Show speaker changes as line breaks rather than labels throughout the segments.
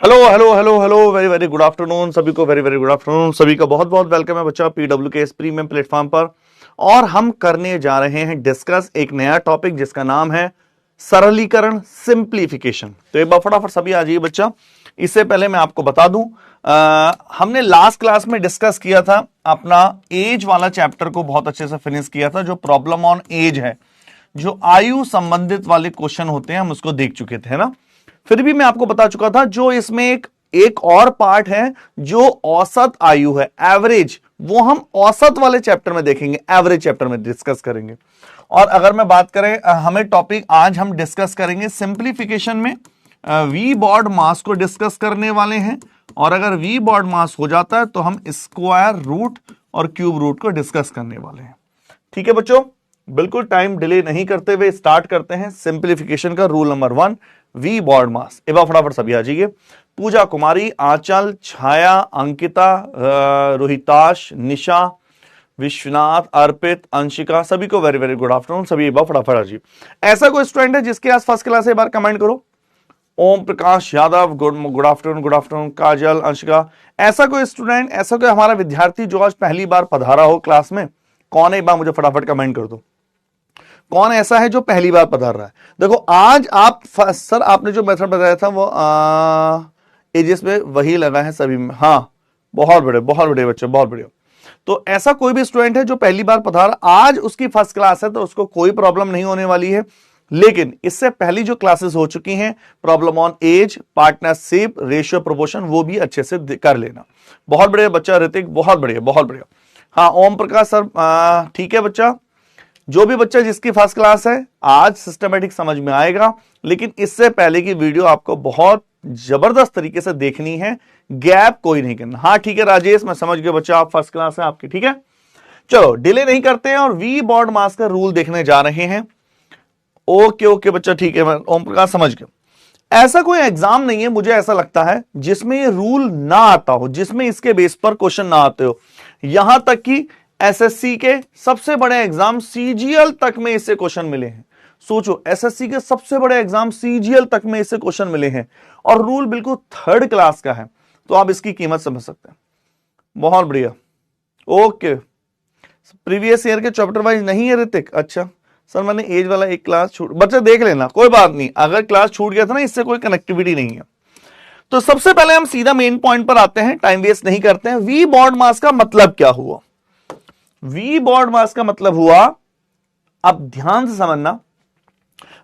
Hello hello hello hello very very good afternoon सभी को, very very good afternoon सभी का, बहुत बहुत वेलकम है बच्चा PWKS प्रीमियम प्लेटफॉर्म पर। और हम करने जा रहे हैं डिस्कस एक नया टॉपिक जिसका नाम है सरलीकरण, सिंप्लीफिकेशन। तो एक बार फटाफट सभी आ जाइए बच्चा। इससे पहले मैं आपको बता दूं, हमने लास्ट क्लास में डिस्कस किया था अपना एज वाला चैप्टर को, बहुत अच्छे से फिनिश किया था। जो प्रॉब्लम ऑन एज है, जो आयु संबंधित वाले क्वेश्चन होते हैं, हम उसको देख चुके थे ना। फिर भी मैं आपको बता चुका था जो इसमें एक और पार्ट है जो औसत आयु है, एवरेज, वो हम औसत वाले चैप्टर में देखेंगे, एवरेज चैप्टर में डिस्कस करेंगे। और अगर मैं बात करें, हमें टॉपिक आज हम डिस्कस करेंगे सिंप्लीफिकेशन में वी बॉड मास को डिस्कस करने वाले हैं। और अगर वी बॉड मास हो जाता है तो हम स्क्वायर रूट और क्यूब रूट को डिस्कस करने वाले हैं। ठीक है बच्चों, बिल्कुल टाइम डिले नहीं करते हुए स्टार्ट करते हैं सिंप्लीफिकेशन का रूल नंबर 1, वी बॉड मास। एक बार फटाफट सभी आ जाइए। पूजा कुमारी, आंचल, छाया, अंकिता, रोहिताश, निशा, विश्वनाथ, अर्पित, अंशिका, सभी को वेरी वेरी गुड आफ्टरनून सभी। एक बार फटाफट आ जाइए। ऐसा कोई स्टूडेंट है जिसके आस फर्स्ट क्लास है, एक बार कमेंट करो। Om Prakash Yadav, good afternoon, good afternoon. Kajal, Anshika, ऐसा कोई स्टूडेंट, ऐसा कोई हमारा विद्यार्थी जो आज पहली बार पधारा हो क्लास में, कौन है? एक बार मुझे फटाफट कमेंट कर दो। कौन ऐसा है जो पहली बार पधार रहा है? देखो आज आप सर आपने जो मेथड बताया था वो एजेस में वही लगा है सभी में। हाँ, बहुत बड़े बच्चे, बहुत बढ़िया। तो ऐसा कोई भी स्टूडेंट है जो पहली बार पधारा, आज उसकी फर्स्ट क्लास है तो उसको कोई प्रॉब्लम नहीं होने वाली है। लेकिन इससे पहली जो क्लासेस हो चुकी हैं, problem on age, partnership, ratio, proportion, वो भी अच्छे से कर लेना। बहुत बढ़िया बच्चा ऋतिक, बहुत बढ़िया, बहुत बढ़िया। हाँ ओम प्रकाश सर, ठीक है बच्चा। जो भी बच्चा जिसकी फर्स्ट क्लास है, आज सिस्टमेटिक समझ में आएगा। लेकिन इससे पहले की वीडियो आपको बहुत जबरदस्त तरीके से देखनी है, गैप कोई नहीं करना। हाँ ठीक है राजेश, मैं समझ गया बच्चा, आप फर्स्ट क्लास है आपकी, ठीक है। चलो डिले नहीं करते हैं और वी बॉड मास का रूल देखने जा रहे हैं। ओके ओके बच्चा, ठीक है, मैं ओम प्रकाश समझ गया। ऐसा कोई एग्जाम नहीं है, मुझे ऐसा लगता है, जिसमें ये रूल ना आता हो, जिसमें इसके बेस पर क्वेश्चन ना आते हो। यहां तक कि एसएससी के सबसे बड़े एग्जाम सीजीएल तक में इससे क्वेश्चन मिले हैं। सोचो, एसएससी के सबसे बड़े एग्जाम सीजीएल तक में इससे क्वेश्चन मिले हैं और रूल बिल्कुल थर्ड क्लास का है, तो आप इसकी कीमत समझ सकते हैं। बहुत बढ़िया, ओके। प्रीवियस ईयर के चैप्टर वाइज नहीं है ऋतिक? अच्छा सर, मैंने एज वाला एक क्लास छूट, बच्चे देख लेना, कोई बात नहीं, अगर क्लास छूट गया था ना, इससे कोई कनेक्टिविटी नहीं है। तो सबसे पहले हम सीधा मेन पॉइंट पर आते हैं, टाइम वेस्ट नहीं करते हैं। वी बॉड मास का मतलब क्या हुआ? वी बॉड मास का मतलब हुआ, अब ध्यान से समझना,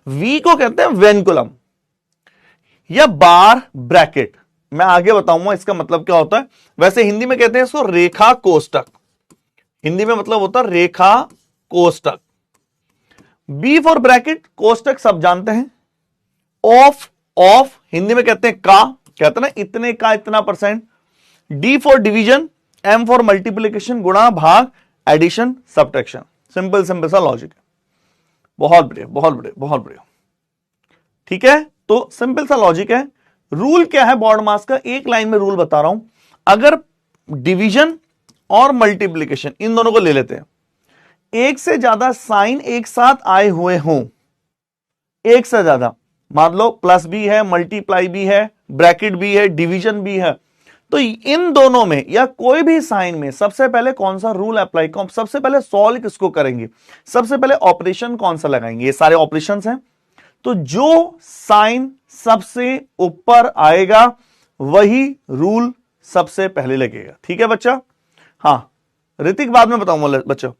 वी को कहते हैं वेनकुलम या बार ब्रैकेट। मैं आगे बताऊंगा इसका मतलब क्या होता है। वैसे हिंदी में कहते हैं इसको रेखा कोष्टक, हिंदी में मतलब होता है रेखा कोष्टक। बी फॉर ब्रैकेट, कोष्टक सब जानते हैं। ऑफ, ऑफ हिंदी में कहते हैं का, कहते हैं ना इतने का इतना percent. D for division, M for multiplication, गुणा, भाग, एडिशन, सब्ट्रैक्शन। सिंपल सिंपल सा लॉजिक है। बहुत बढ़िया, बहुत बढ़िया, बहुत बढ़िया, ठीक है। तो सिंपल सा लॉजिक है। रूल क्या है बॉड मास का? एक लाइन में रूल बता रहा हूं। अगर डिवीजन और मल्टीप्लीकेशन, इन दोनों को ले लेते हैं, एक से ज्यादा साइन एक साथ आए हुए हों, एक से ज्यादा, मान लो प्लस भी है, मल्टीप्लाई भी है, ब्रैकेट भी है, डिवीजन भी है, तो इन दोनों में या कोई भी साइन में सबसे पहले कौन सा रूल अप्लाई, सबसे पहले सॉल्व किसको करेंगे, सबसे पहले ऑपरेशन कौन सा लगाएंगे? ये सारे ऑपरेशंस हैं। तो जो साइन सबसे ऊपर आएगा वही रूल सबसे पहले लगेगा, ठीक है बच्चा। हाँ ऋतिक बाद में बताऊंगा बच्चों,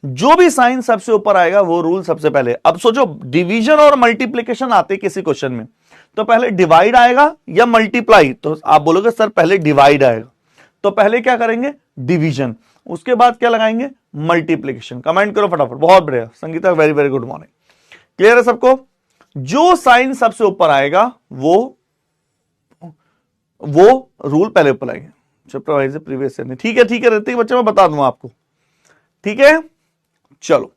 जो भी साइन सबसे ऊपर आएगा वो रूल सबसे पहले। अब सोचो, डिवीजन और मल्टीप्लिकेशन आते किसी क्वेश्चन में, तो पहले डिवाइड आएगा या मल्टीप्लाई? तो आप बोलोगे सर पहले डिवाइड आएगा, तो पहले क्या करेंगे? डिवीजन, उसके बाद क्या लगाएंगे? मल्टीप्लिकेशन। कमेंट करो फटाफट, बहुत बढ़िया Sangeeta, very very good morning. Clear है सबको? जो साइन सबसे ऊपर आएगा वो रूल पहले ऊपर आएंगे। चैप्टर वाइज प्रीवियस ईयर में, ठीक है, ठीक है ऋतिक बच्चे, मैं बता दूंगा आपको, ठीक है। चलो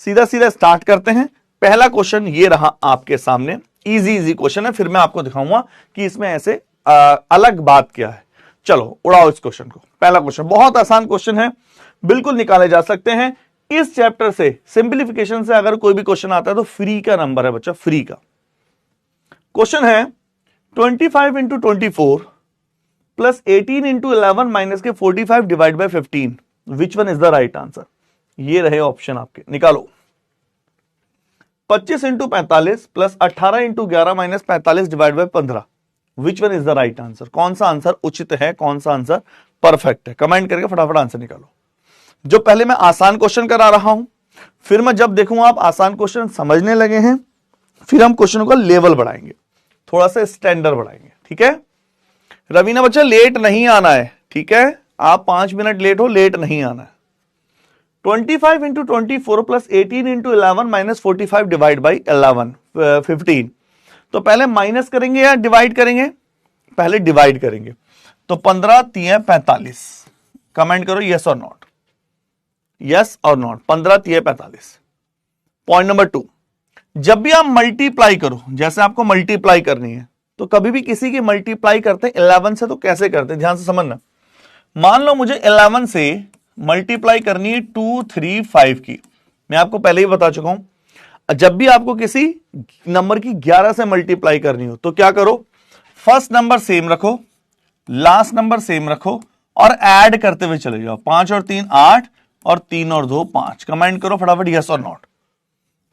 सीधा सीधा स्टार्ट करते हैं। पहला क्वेश्चन ये रहा आपके सामने, इजी इजी क्वेश्चन है, फिर मैं आपको दिखाऊंगा कि इसमें ऐसे अलग बात क्या है। चलो उड़ाओ इस क्वेश्चन को। पहला क्वेश्चन बहुत आसान क्वेश्चन है, बिल्कुल निकाले जा सकते हैं इस चैप्टर से। सिंप्लीफिकेशन से अगर कोई भी क्वेश्चन आता है तो फ्री का नंबर है बच्चा, फ्री का। क्वेश्चन है 25 इंटू 24 प्लस 18 इंटू 11 माइनस के 45 divide by 15, which one is the right answer? ये रहे ऑप्शन आपके, निकालो। 25 into 45 plus 18 into 11 minus 45 divide by 15, which one is the right answer? कौन सा आंसर उचित है, कौन सा आंसर परफेक्ट है? कमेंट करके फटाफट आंसर निकालो। जो पहले मैं आसान क्वेश्चन करा रहा हूं, फिर मैं जब देखूंगा आप आसान क्वेश्चन समझने लगे हैं, फिर हम क्वेश्चनों का लेवल बढ़ाएंगे, थोड़ा सा स्टैंडर्ड बढ़ाएंगे, ठीक है? रवीना बच्चा लेट नहीं आना है, ठीक है? आप 5 मिनट लेट हो, लेट नहीं आना है। 25 into 24 plus 18 into 11 minus 45 divide by 15, तो पहले माइनस करेंगे या डिवाइड करेंगे? पहले डिवाइड करेंगे, तो 15 3 45। कमेंट करो यस और नॉट, यस और नॉट। 15 3 45। पॉइंट नंबर 2, जब भी आप मल्टीप्लाई करो, जैसे आपको मल्टीप्लाई करनी है, तो कभी भी किसी की मल्टीप्लाई करते हैं 11 से, तो कैसे करते हैं ध्यान से समझना। मान लो मुझे 11 से मल्टीप्लाई करनी है 2 3 5 की, मैं आपको पहले ही बता चुका हूं, जब भी आपको किसी नंबर की 11 से मल्टीप्लाई करनी हो तो क्या करो, फर्स्ट नंबर सेम रखो, लास्ट नंबर सेम रखो और ऐड करते हुए चले जाओ। 5 और 3 8 और 3 और 2 5। कमेंट करो फटाफट यस और नॉट।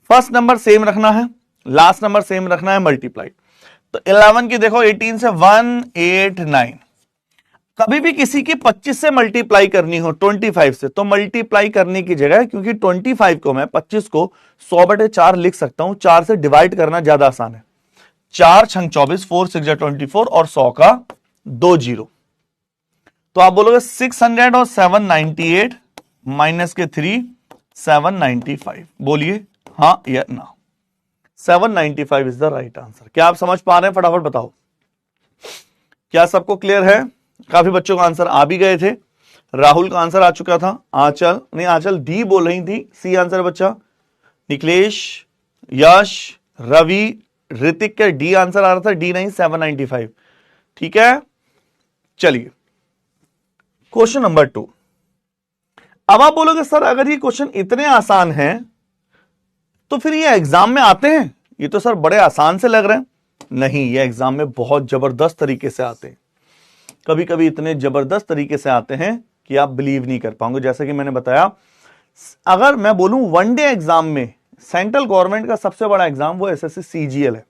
फर्स्ट नंबर सेम रखना है, लास्ट नंबर सेम रखना है, मल्टीप्लाई। तो 11 की देखो 18 से 189, कभी भी किसी की 25 से मल्टीप्लाई करनी हो 25 से, तो मल्टीप्लाई करने की जगह, क्योंकि 25 को मैं 25 को 100/4 लिख सकता हूं, 4 से डिवाइड करना ज्यादा आसान है। 4 छंग 24, 4 6 24 और 100 का 2 जीरो, तो आप बोलोगे 600 और 798 माइनस के 3 795। बोलिए हाँ या ना। 795 इज द राइट आंसर। क्या आप समझ पा रहे हैं? फटाफट बताओ, क्या सबको क्लियर है? काफी बच्चों का आंसर आ भी गए थे। राहुल का आंसर आ चुका था, आंचल नहीं, आंचल डी बोल रही थी, सी आंसर बच्चा। निकलेश, यश, रवि, ऋतिक का डी आंसर आ रहा था, डी नहीं 795, ठीक है? चलिए क्वेश्चन नंबर 2। अब आप बोलोगे सर अगर ये क्वेश्चन इतने आसान हैं तो फिर ये एग्जाम में आते हैं? ये तो सर बड़े आसान से लग रहे हैं। नहीं, ये एग्जाम में बहुत जबरदस्त तरीके से आते हैं, कभी कभी इतने जबरदस्त तरीके से आते हैं कि आप बिलीव नहीं कर पाओगे। जैसे कि मैंने बताया, अगर मैं बोलूं वनडे एग्जाम में, सेंट्रल गवर्नमेंट का सबसे बड़ा एग्जाम वो एसएससी सीजीएल है,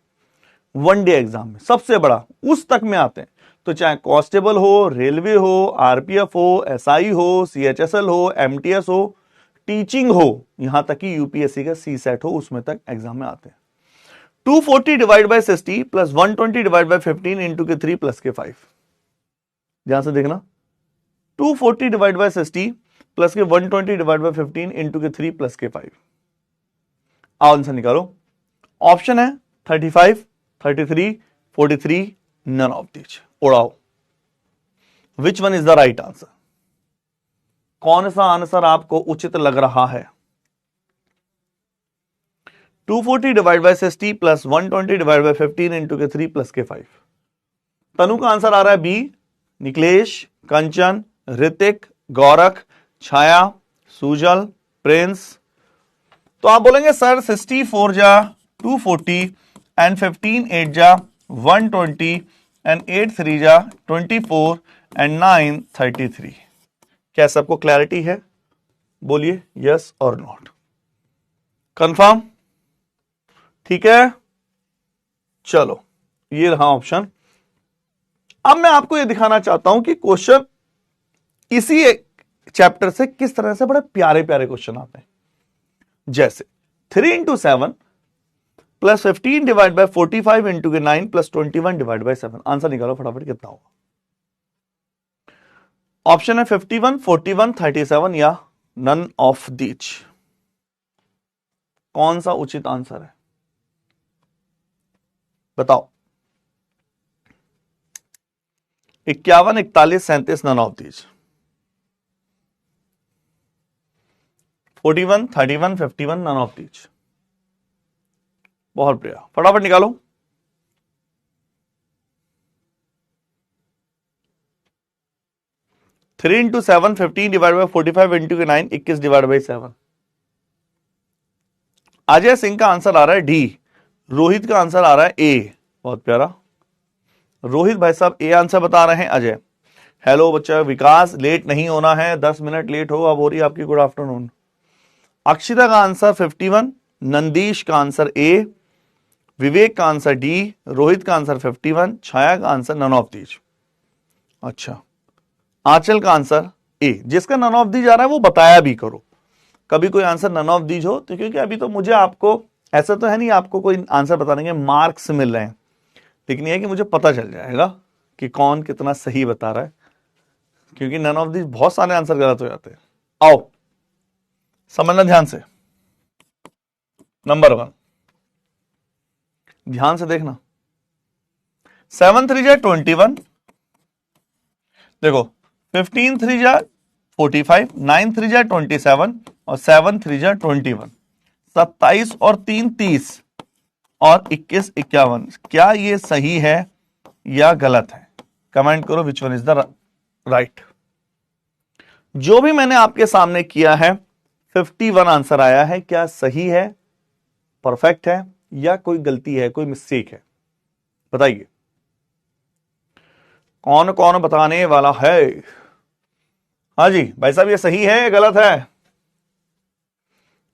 वनडे एग्जाम में सबसे बड़ा, उस तक में आते हैं। तो चाहे कांस्टेबल हो, रेलवे हो, आरपीएफ हो, एसआई हो, सीएचएसएल हो, एमटीएस हो, टीचिंग हो, यहां तक कि यूपीएससी का सी सेट हो, उसमें तक एग्जाम में आते हैं। 240 divide by 60 plus 120 divide by 15 into के 3 प्लस के 5। ध्यान से देखना, 240 डिवाइड बाय 60 प्लस के 120 डिवाइड बाय 15 इंटू के 3 प्लस के 5। आंसर निकालो। ऑप्शन है 35, 33, 43, नन ऑफ दीज। उड़ाओ, which one is the right answer? कौन सा आंसर आपको उचित लग रहा है? 240 divide by 60 plus 120 divide by 15 into के 3 प्लस के 5। तनु का आंसर आ रहा है बी। निकलेश, कंचन, ऋतिक, गौरख, छाया, सुजल, प्रिंस। तो आप बोलेंगे सर 64 जा 240 एंड 15 8 जा 120 एंड 8 3 जा 24 एंड 9 33। क्या सबको क्लैरिटी है? बोलिए यस और नॉट। कंफर्म? ठीक है, चलो ये रहा ऑप्शन। अब मैं आपको यह दिखाना चाहता हूं कि क्वेश्चन इसी चैप्टर से किस तरह से बड़े प्यारे प्यारे क्वेश्चन आते हैं। जैसे 3 into 7 plus 15 divide by 45 into के 9 प्लस 21 डिवाइड बाय 7। आंसर निकालो फटाफट, कितना होगा? ऑप्शन है 51, 41, 37 या नन ऑफ दीज। कौन सा उचित आंसर है बताओ? 51, 41, 37, none of these. 41, 31, 51, none of these. बहुत बढ़िया, फटाफट निकालो। Three into 7 15 divide by 45 into के 9 21 डिवाइड बाई 7। अजय सिंह का आंसर आ रहा है डी। रोहित का आंसर आ रहा है ए। बहुत प्यारा। रोहित भाई साहब ए आंसर बता रहे हैं। अजय हेलो बच्चा। विकास लेट नहीं होना है, 10 मिनट लेट हो अब हो रही है आपकी गुड आफ्टरनून। अक्षिता का आंसर 51, नंदीश का आंसर ए, विवेक का आंसर डी, रोहित का आंसर 51, छाया का आंसर नन ऑफ दीज। अच्छा, आंचल का आंसर ए। जिसका नन ऑफ दीज आ रहा है वो बताया भी करो, कभी कोई आंसर नन ऑफ दीज हो तो, क्योंकि अभी तो मुझे आपको ऐसा तो है नहीं आपको कोई आंसर बताने के मार्क्स मिल रहे हैं, लेकिन यह कि मुझे पता चल जाएगा कि कौन कितना सही बता रहा है, क्योंकि नन ऑफ दीज बहुत सारे आंसर गलत हो जाते हैं। आओ समझना ध्यान से। नंबर 1 ध्यान से देखना, 7 3 जा 21, देखो 15 3 जा 45, 9 3 जा 27 और 7 3 जा 21, 27 और 3 30 और 21 51। क्या ये सही है या गलत है? कमेंट करो विच वन इज द राइट। जो भी मैंने आपके सामने किया है 51 आंसर आया है, क्या सही है, परफेक्ट है या कोई गलती है, कोई मिस्टेक है? बताइए कौन कौन बताने वाला है। हाँ जी भाई साहब, ये सही है या गलत है?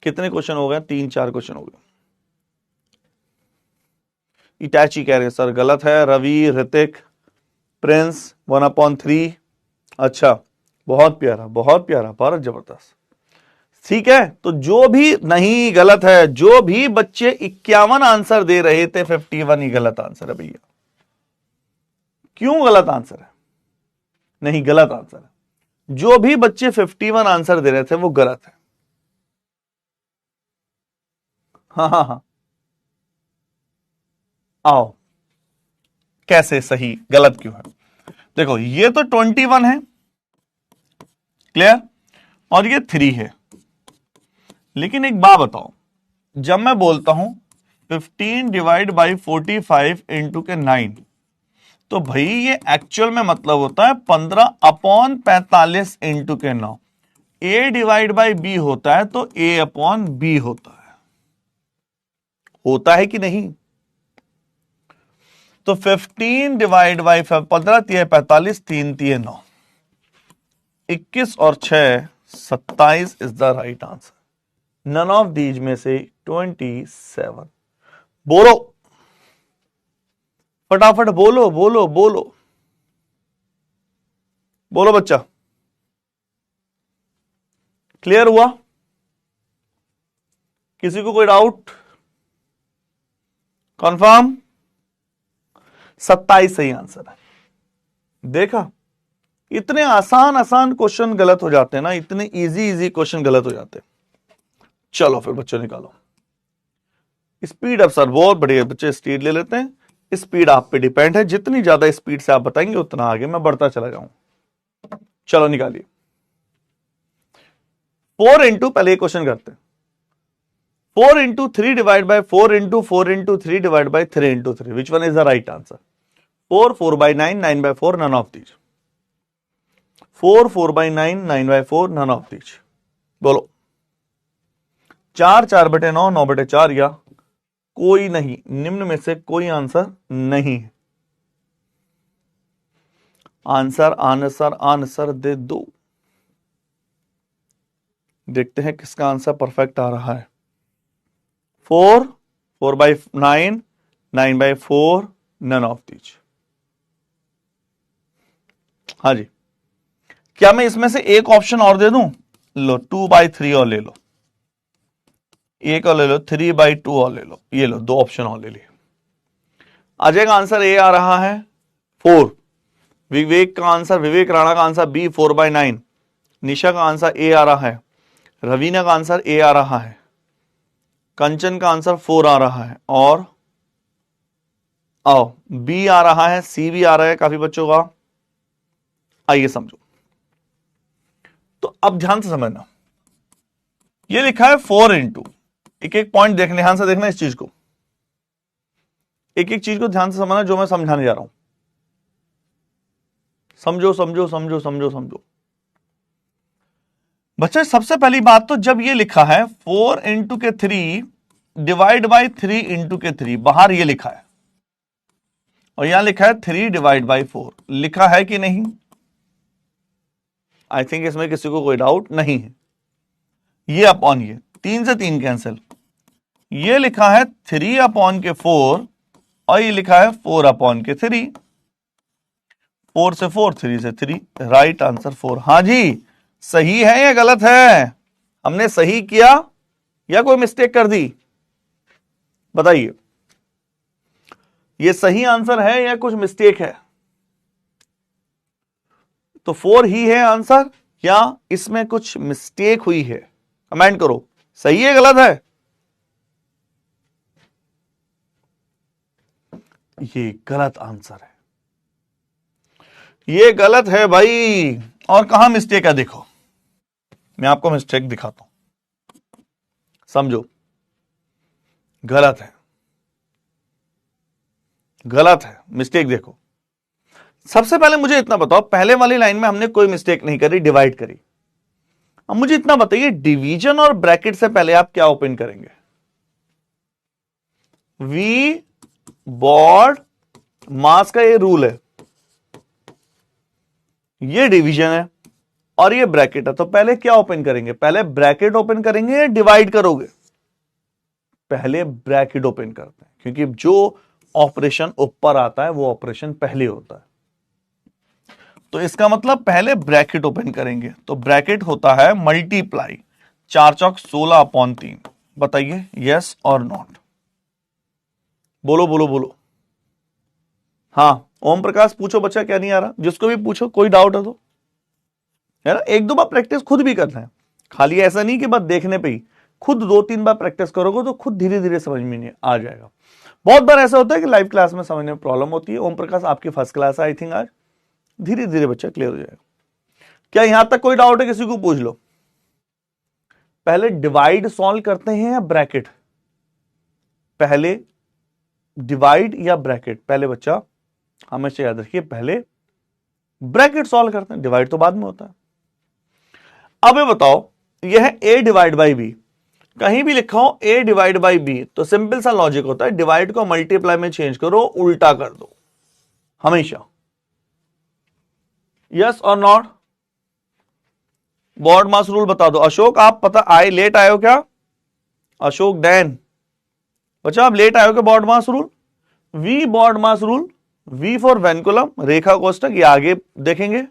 कितने क्वेश्चन हो गए? 3-4 क्वेश्चन हो गए। इटैची कह रहे हैं सर गलत है। रवि, ऋतिक, प्रिंस 1/3। अच्छा, बहुत प्यारा बहुत प्यारा, बहुत जबरदस्त। ठीक है, तो जो भी नहीं गलत है, जो भी बच्चे 51 आंसर दे रहे थे 51 ही गलत आंसर है भैया। क्यों गलत आंसर है? नहीं, गलत आंसर है। जो भी बच्चे 51 आंसर दे रहे थे वो गलत है। हाँ हाँ हाँ, आओ कैसे सही गलत क्यों है? देखो ये तो 21 है, क्लियर, और ये 3 है। लेकिन एक बात बताओ, जब मैं बोलता हूं 15 डिवाइड बाई 45 इंटू के 9, तो भाई ये एक्चुअल में मतलब होता है 15/45 इंटू के 9। ए डिवाइड बाई बी होता है तो ए अपॉन बी होता है कि नहीं? तो 15 डिवाइड बाई 15 3 45, 3 3 9, 21 और 6 27 is the right answer. None of these में से 27। बोलो फटाफट, बोलो बोलो बोलो बोलो बच्चा। क्लियर हुआ? किसी को कोई डाउट? कंफर्म? 27 सही आंसर है। देखा, इतने आसान आसान क्वेश्चन गलत हो जाते हैं ना, इतने इजी इजी क्वेश्चन गलत हो जाते हैं। चलो फिर बच्चों निकालो। स्पीड, अब सर बहुत बढ़िया बच्चे स्पीड ले लेते हैं। स्पीड आप पे डिपेंड है, जितनी ज्यादा स्पीड से आप बताएंगे उतना आगे मैं बढ़ता चला जाऊं। चलो निकालिए। 4 इंटू, पहले क्वेश्चन करते हैं। 4 into 3 divide by 4 into 4 into 3 divide by 3 into 3, which one is the right answer? 4 4 by 9, 9 by 4, none of these. 4 4 by 9, 9 by 4, none of these. बोलो। 4 4 बटे 9, 9 बटे 4, या कोई नहीं? निम्न में से कोई आंसर नहीं है। आंसर आंसर आंसर दे दो। देखते हैं किसका आंसर परफेक्ट आ रहा है। 4 4 by 9, 9 by 4, none of these. हाँ जी, क्या मैं इसमें से एक ऑप्शन और दे दूं? लो 2 बाई 3 और ले लो, एक और ले लो, 3 बाई 2 और ले लो, ये लो 2 ऑप्शन और ले लिए। अजय का आंसर ए आ रहा है 4, विवेक का आंसर, विवेक राणा का आंसर बी 4 बाई 9, निशा का आंसर ए आ रहा है, रवीना का आंसर ए आ रहा है, कंचन का आंसर 4 आ रहा है, और आओ बी आ रहा है, सी भी आ रहा है काफी बच्चों का। आइए समझो। तो अब ध्यान से समझना, ये लिखा है 4 इंटू, एक एक पॉइंट देखने, ध्यान से देखना इस चीज को, एक एक चीज को ध्यान से समझना जो मैं समझाने जा रहा हूं। समझो समझो समझो समझो समझो बच्चे। सबसे पहली बात तो जब ये लिखा है 4 इंटू के 3 डिवाइड बाई 3 इंटू के 3, बाहर ये लिखा है, और यहां लिखा है 3 डिवाइड बाई 4, लिखा है कि नहीं? आई थिंक इसमें किसी को कोई डाउट नहीं है। ये अपॉन ये 3 से 3 कैंसिल, ये लिखा है 3 अपॉन के 4 और ये लिखा है 4 अपॉन के 3। 4 से 4, 3 से 3, राइट आंसर 4। हाँ जी, सही है या गलत है? हमने सही किया या कोई मिस्टेक कर दी? बताइए, ये सही आंसर है या कुछ मिस्टेक है? तो 4 ही है आंसर या इसमें कुछ मिस्टेक हुई है? कमेंट करो, सही है गलत है? ये गलत आंसर है, ये गलत है भाई। और कहां मिस्टेक है देखो, मैं आपको मिस्टेक दिखाता हूं, समझो। गलत है, गलत है, मिस्टेक देखो। सबसे पहले मुझे इतना बताओ, पहले वाली लाइन में हमने कोई मिस्टेक नहीं करी, डिवाइड करी। अब मुझे इतना बताइए, डिवीजन और ब्रैकेट से पहले आप क्या ओपन करेंगे? वी बॉड मास का ये रूल है, ये डिवीजन है और ये ब्रैकेट है, तो पहले क्या ओपन करेंगे? पहले ब्रैकेट ओपन करेंगे या डिवाइड करोगे? पहले ब्रैकेट ओपन करते हैं, क्योंकि जो ऑपरेशन ऊपर आता है वो ऑपरेशन पहले होता है। तो इसका मतलब पहले ब्रैकेट ओपन करेंगे, तो ब्रैकेट होता है मल्टीप्लाई 4 चौक 16 अपॉन 3। बताइए यस और नॉट, बोलो बोलो बोलो। हाँ, ओम प्रकाश पूछो बच्चा, क्या नहीं आ रहा? जिसको भी पूछो, कोई डाउट है तो, है ना? एक दो बार प्रैक्टिस खुद भी करना है, खाली ऐसा नहीं कि बस देखने पे ही। खुद 2-3 बार प्रैक्टिस करोगे तो खुद धीरे धीरे समझ में नहीं आ जाएगा। बहुत बार ऐसा होता है कि लाइव क्लास में समझने में प्रॉब्लम होती है। ओम प्रकाश आपकी फर्स्ट क्लास है आई थिंक आज, धीरे धीरे बच्चा क्लियर हो जाएगा। क्या यहां तक कोई डाउट है? किसी को पूछ लो। पहले डिवाइड सॉल्व करते हैं या ब्रैकेट? पहले डिवाइड या ब्रैकेट? पहले बच्चा हमेशा याद रखिए, पहले ब्रैकेट सॉल्व करते हैं, डिवाइड तो बाद में होता है। अब ये बताओ, यह है a डिवाइड बाई बी, कहीं भी लिखा हो a डिवाइड बाई बी, तो सिंपल सा लॉजिक होता है, डिवाइड को मल्टीप्लाई में चेंज करो, उल्टा कर दो हमेशा। यस और नॉट? बॉड मास रूल बता दो। अशोक, आप पता आए, लेट आए हो क्या? अशोक डैन, बच्चा आप लेट आए हो क्या? BODMAS rule, V BODMAS rule, V for vinculum, रेखा कोष्टक, ये आगे देखेंगे।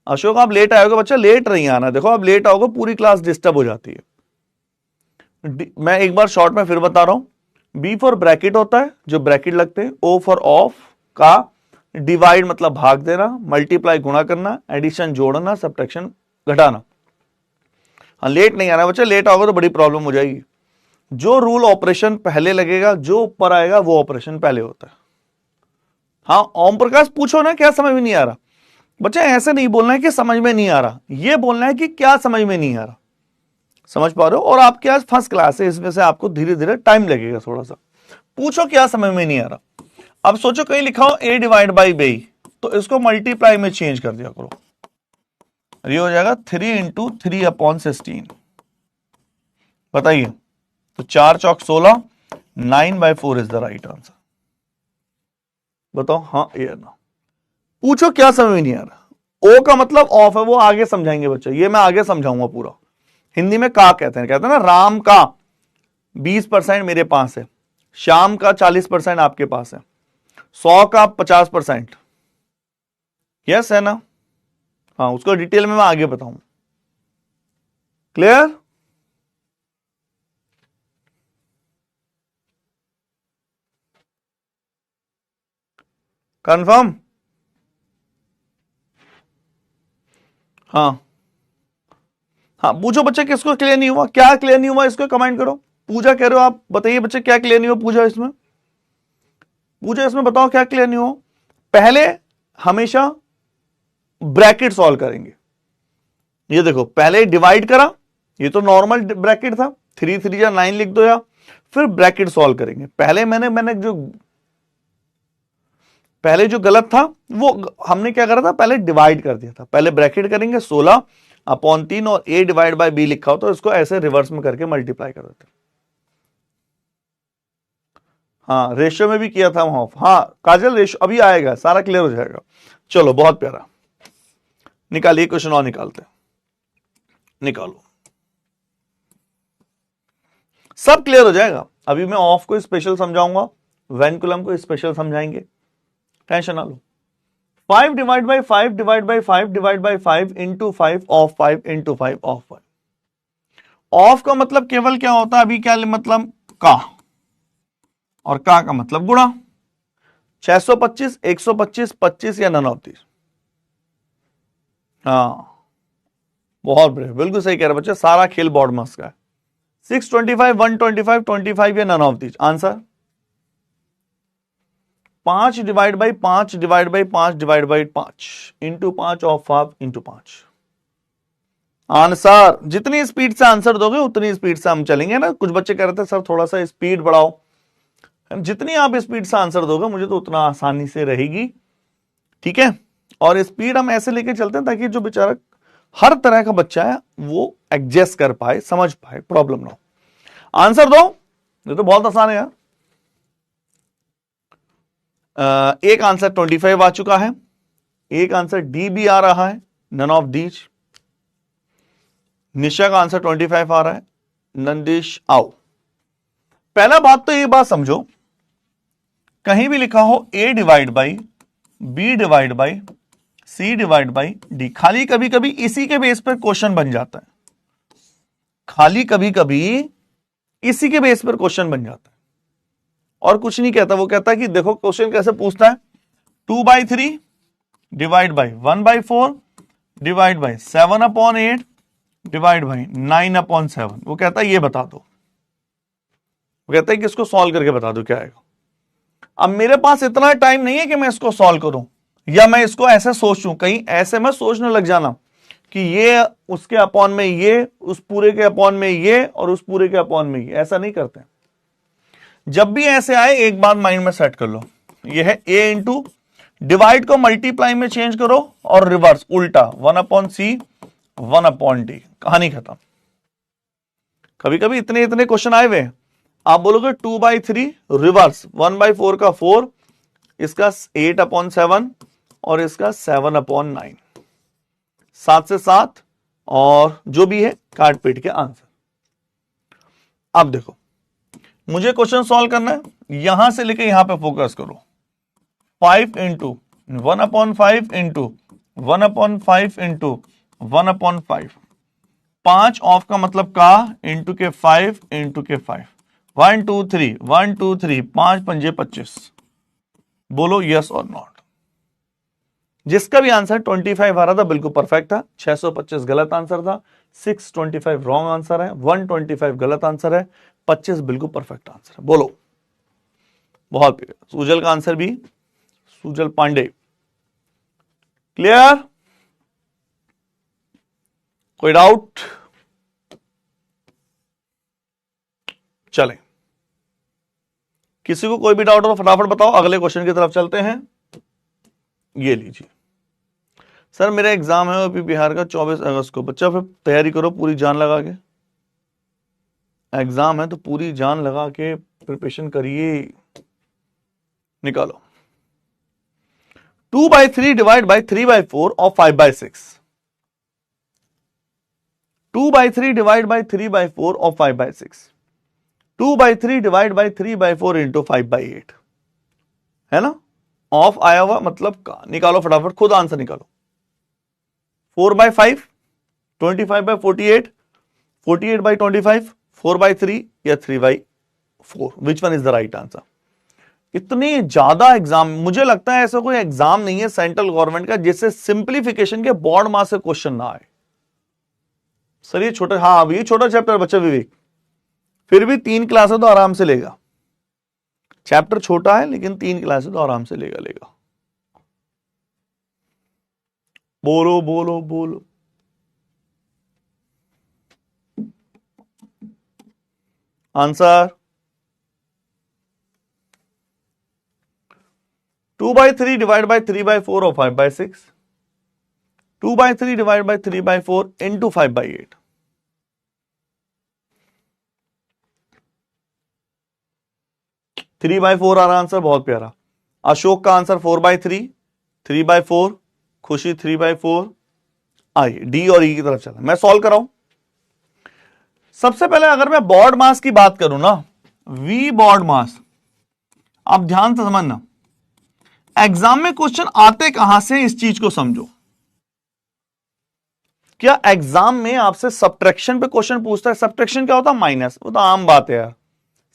अशोक आप लेट आए हो बच्चा, लेट नहीं आना। देखो आप लेट आओगे पूरी क्लास डिस्टर्ब हो जाती है। मैं एक बार शॉर्ट में फिर बता रहा हूं, बी फॉर ब्रैकेट होता है, जो ब्रैकेट लगते हैं। ओ फॉर ऑफ का डिवाइड मतलब भाग देना, मल्टीप्लाई गुणा करना, एडिशन जोड़ना, सब्ट्रैक्शन घटाना। हाँ, लेट नहीं आना बच्चा, लेट आओगे तो बड़ी प्रॉब्लम हो जाएगी। जो रूल ऑपरेशन पहले लगेगा, जो ऊपर आएगा वो ऑपरेशन पहले होता है। हाँ ओम प्रकाश पूछो ना, क्या समझ में नहीं आ रहा? बच्चा ऐसे नहीं बोलना है कि समझ में नहीं आ रहा, ये बोलना है कि क्या समझ में नहीं आ रहा। समझ पा रहे हो? और आपके आज फर्स्ट क्लास है, इसमें से आपको धीरे धीरे टाइम लगेगा थोड़ा सा। पूछो क्या समझ में नहीं आ रहा। अब सोचो कहीं लिखा हो a डिवाइड बाई बी, तो इसको मल्टीप्लाई में चेंज कर दिया करो, ये हो जाएगा 3 इंटू 3 अपॉन 16। बताइए, तो 4 चौक 16, 9/4 इज द राइट आंसर। बताओ हाँ या ना। पूछो क्या समझ में नहीं आ रहा। ओ का मतलब ऑफ है, वो आगे समझाएंगे बच्चे, ये मैं आगे समझाऊंगा पूरा। हिंदी में का कहते हैं ना, राम का 20% मेरे पास है, श्याम का 40% आपके पास है, 100 का 50%। यस है ना? हाँ, उसको डिटेल में मैं आगे बताऊं। क्लियर? कंफर्म? हाँ हाँ, पूछो बच्चे किसको क्लियर नहीं हुआ, क्या क्लियर नहीं हुआ, इसको कमेंट करो। पूजा कह रहे हो आप, बताइए बच्चे क्या क्लियर नहीं हुआ। पूजा इसमें, पूजा इसमें बताओ क्या क्लियर नहीं हुआ। पहले हमेशा ब्रैकेट सॉल्व करेंगे। ये देखो, पहले डिवाइड करा, ये तो नॉर्मल ब्रैकेट था, 3 3 या 9 लिख दो, या फिर ब्रैकेट सॉल्व करेंगे। पहले जो गलत था वो हमने क्या करा था, पहले डिवाइड कर दिया था। पहले ब्रैकेट करेंगे 16 अपॉन 3 और a डिवाइड बाय b लिखा हो तो इसको ऐसे रिवर्स में करके मल्टीप्लाई कर देते। हाँ रेशियो में भी किया था ऑफ। हाँ काजल रेशियो अभी आएगा, सारा क्लियर हो जाएगा। चलो बहुत प्यारा, निकालिए क्वेश्चन और निकालते हैं, निकालो, सब क्लियर हो जाएगा। अभी मैं ऑफ को स्पेशल समझाऊंगा, वेनकुलम को स्पेशल समझाएंगे, टेंशन ना लो। 5 divide by 5 divide by 5 divide by 5 into 5 of 5 into 5 of 5। Of का मतलब केवल क्या होता है, अभी क्या मतलब का, और का मतलब गुणा। 625, 125, 25 या नन ऑफ दीज। हाँ बहुत बढ़िया, बिल्कुल सही कह रहे बच्चे, सारा खेल बॉर्ड मास का है। 625, 125, 25 या none of these. Answer 5 divide by 5 divide by 5 divide by 5 into 5 of 5 into 5। Answer जितनी स्पीड से आंसर दोगे उतनी स्पीड से हम चलेंगे ना। कुछ बच्चे कह रहे थे सर थोड़ा सा स्पीड बढ़ाओ, जितनी आप स्पीड से आंसर दोगे मुझे तो उतना आसानी से रहेगी, ठीक है। और स्पीड हम ऐसे लेके चलते हैं ताकि जो बेचारा हर तरह का बच्चा है वो एडजस्ट कर पाए, समझ पाए, प्रॉब्लम ना हो। आंसर दो, ये तो बहुत आसान है यार। एक आंसर 25 आ चुका है, एक आंसर डी भी आ रहा है, नन ऑफ दीज। निशा का आंसर 25 आ रहा है, नंदिश आओ। पहला बात तो ये बात समझो, कहीं भी लिखा हो a divide by B divide by C divide by D, खाली कभी कभी इसी के बेस पर क्वेश्चन बन जाता है, खाली कभी कभी इसी के बेस पर क्वेश्चन बन जाता है और कुछ नहीं कहता। वो कहता है कि देखो क्वेश्चन कैसे पूछता है, 2/3 divide by 1/4 divide by 7/8 divide by 9/7। वो कहता है ये बता दो, वो कहता है कि इसको सॉल्व करके बता दो क्या आएगा। अब मेरे पास इतना टाइम नहीं है कि मैं इसको सॉल्व करूं या मैं इसको ऐसे सोचूं, कहीं ऐसे मैं सोचने लग जाना कि ये उसके अपॉन में ये, उस पूरे के अपॉन में ये और उस पूरे के अपॉन में ये, ऐसा नहीं करते। जब भी ऐसे आए एक बात माइंड में सेट कर लो, ये है a इंटू, डिवाइड को मल्टीप्लाई में चेंज करो और रिवर्स उल्टा 1/c 1/d, कहानी खत्म। कभी कभी इतने इतने क्वेश्चन आए हुए, आप बोलोगे 2/3 रिवर्स 1/4 का 4, इसका 8/7 और इसका 7/9, 7 से 7 और जो भी है काट पीट के आंसर। अब देखो मुझे क्वेश्चन सॉल्व करना है, यहां से लेके यहां पे फोकस करो। 5 इंटू 1/5 इंटू 1/5 इंटू 1/5, 5 ऑफ का मतलब का इंटू के 5 इंटू के 5, 1 2 3 1 2 3 5 पंजे 25। बोलो यस और नॉट। जिसका भी आंसर 25 आ रहा था बिल्कुल परफेक्ट था, 625 गलत आंसर था, 625 रॉन्ग आंसर है, 125 गलत आंसर है, 25 बिल्कुल परफेक्ट आंसर है। बोलो बहुत। सुजल का आंसर भी, सुजल पांडे, क्लियर, कोई डाउट? चलें, किसी को कोई भी डाउट हो तो फटाफट बताओ, अगले क्वेश्चन की तरफ चलते हैं। ये लीजिए, सर मेरा एग्जाम है अभी बिहार का 24 अगस्त को। बच्चा फिर तैयारी करो पूरी जान लगा के, एग्जाम है तो पूरी जान लगा के प्रिपरेशन करिए। निकालो 2/3 डिवाइड बाई 3/4 और 5/6, 2/3 डिवाइड बाई 3/4 और 5/6, 2/3 डिवाइड बाई 3/4 इंटू 5/8, है ना। ऑफ आया हुआ मतलब का, निकालो फटाफट, खुद आंसर निकालो। 4/5, 25/48, 48/25, 4/3 या 3/4, विच one is the right answer. इतनी ज्यादा एग्जाम, मुझे लगता है ऐसा कोई एग्जाम नहीं है सेंट्रल गवर्नमेंट का जिससे सिंप्लीफिकेशन के बोर्ड मास से क्वेश्चन ना आए। सर ये छोटा, हाँ अभी छोटा चैप्टर बच्चा विवेक, फिर भी 3 क्लासें तो आराम से लेगा। चैप्टर छोटा है लेकिन 3 क्लासें तो आराम से लेगा। बोलो बोलो बोलो। आंसर 2/3 डिवाइड बाई 3/4 और 5/6, 2/3 डिवाइड बाई 3/4 इंटू 5/8। 3/4 आ रहा आंसर, बहुत प्यारा। अशोक का आंसर 4/3, 3/4, खुशी 3/4। आइए डी और ई की तरफ चला, मैं सॉल्व कर रहा हूं। सबसे पहले अगर मैं बॉड मास की बात करूं ना, वी बॉड मास, आप ध्यान से समझना, एग्जाम में क्वेश्चन आते कहां से इस चीज को समझो। क्या एग्जाम में आपसे सब्ट्रैक्शन पे क्वेश्चन पूछता है? सब्ट्रैक्शन क्या होता है? माइनस, वो तो आम बात है यार।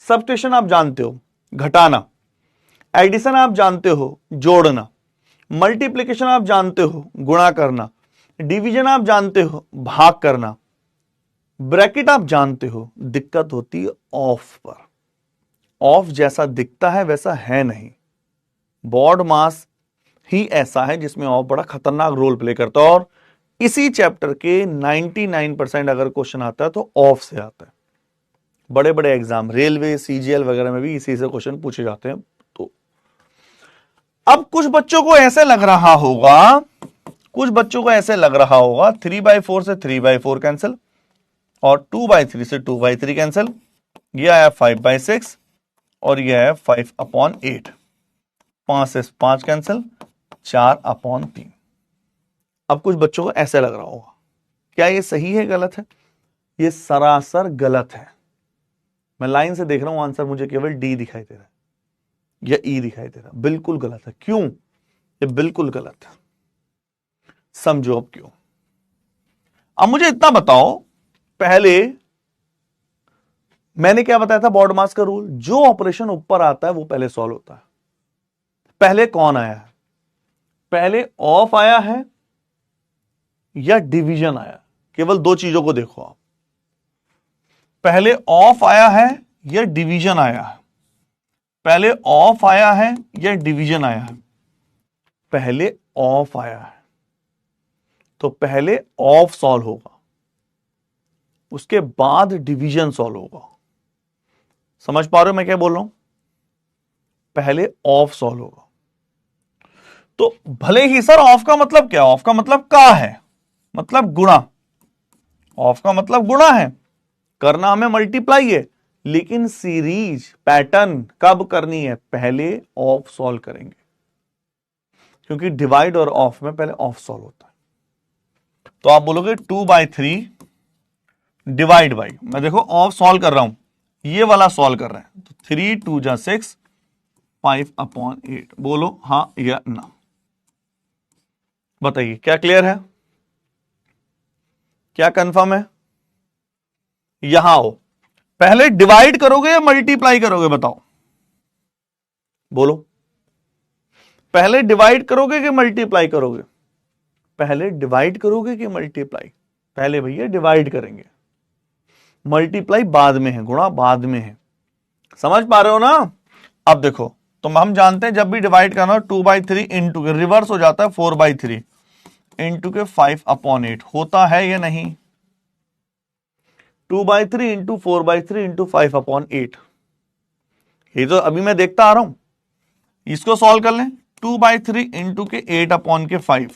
सब्ट्रैक्शन आप जानते हो, घटाना। एडिशन आप जानते हो, जोड़ना। मल्टीप्लिकेशन आप जानते हो, गुणा करना। डिवीजन आप जानते हो, भाग करना। ब्रैकेट आप जानते हो। दिक्कत होती है ऑफ पर। ऑफ जैसा दिखता है वैसा है नहीं। बॉड मास ही ऐसा है जिसमें ऑफ बड़ा खतरनाक रोल प्ले करता है, और इसी चैप्टर के 99% अगर क्वेश्चन आता है तो ऑफ से आता है। बड़े बड़े एग्जाम, रेलवे, सीजीएल वगैरह में भी इसी से क्वेश्चन पूछे जाते हैं। तो अब कुछ बच्चों को ऐसे लग रहा होगा, 3/4 से 3/4 कैंसिल, और 2/3 से 2/3 कैंसिल। यह आया 5/6 और यह है 5/8। 5 से 5 कैंसिल, 4/3। अब कुछ बच्चों को ऐसे लग रहा होगा, क्या ये सही है गलत है? ये सरासर गलत है। मैं लाइन से देख रहा हूं, आंसर मुझे केवल डी दिखाई दे रहा है या ई दिखाई दे रहा है। बिल्कुल गलत है। क्यों? ये बिल्कुल गलत है, समझो अब क्यों। अब मुझे इतना बताओ, पहले मैंने क्या बताया था बॉड मास का रूल? जो ऑपरेशन ऊपर आता है वो पहले सॉल्व होता है। पहले कौन आया है? पहले ऑफ आया है या डिवीजन आया? केवल दो चीजों को देखो आप, पहले ऑफ आया है या डिवीजन आया है? पहले ऑफ आया है या डिवीजन आया है? पहले ऑफ आया है, तो पहले ऑफ सॉल्व होगा, उसके बाद डिवीजन सॉल्व होगा। समझ पा रहे हो मैं क्या बोल रहा हूं? पहले ऑफ सॉल्व होगा। तो भले ही सर ऑफ का मतलब क्या? ऑफ का मतलब का है, मतलब गुणा। ऑफ का मतलब गुणा है, करना हमें मल्टीप्लाई है, लेकिन सीरीज पैटर्न कब करनी है? पहले ऑफ सॉल्व करेंगे, क्योंकि डिवाइड और ऑफ में पहले ऑफ सॉल्व होता है। तो आप बोलोगे 2/3 डिवाइड बाई, मैं देखो ऑफ सॉल्व कर रहा हूं, ये वाला सॉल्व कर रहे हैं, तो 3 2 जा 6, 5/8। बोलो हाँ या ना, बताइए क्या क्लियर है, क्या कंफर्म है? यहां हो, पहले डिवाइड करोगे या मल्टीप्लाई करोगे? बताओ, बोलो, पहले डिवाइड करोगे कि मल्टीप्लाई करोगे? पहले डिवाइड करोगे कि मल्टीप्लाई? पहले भैया डिवाइड करेंगे, मल्टीप्लाई बाद में है, गुणा बाद में है। समझ पा रहे हो ना? अब देखो, तो हम जानते हैं जब भी डिवाइड करना हो 2/3 इंटू के रिवर्स हो जाता है 4/3 इंटू के 5/8 होता है या नहीं? 2/3 इंटू 4/3 इंटू 5/8, ये तो अभी मैं देखता आ रहा हूं। इसको सॉल्व कर लें, 2/3 इंटू के 8/5,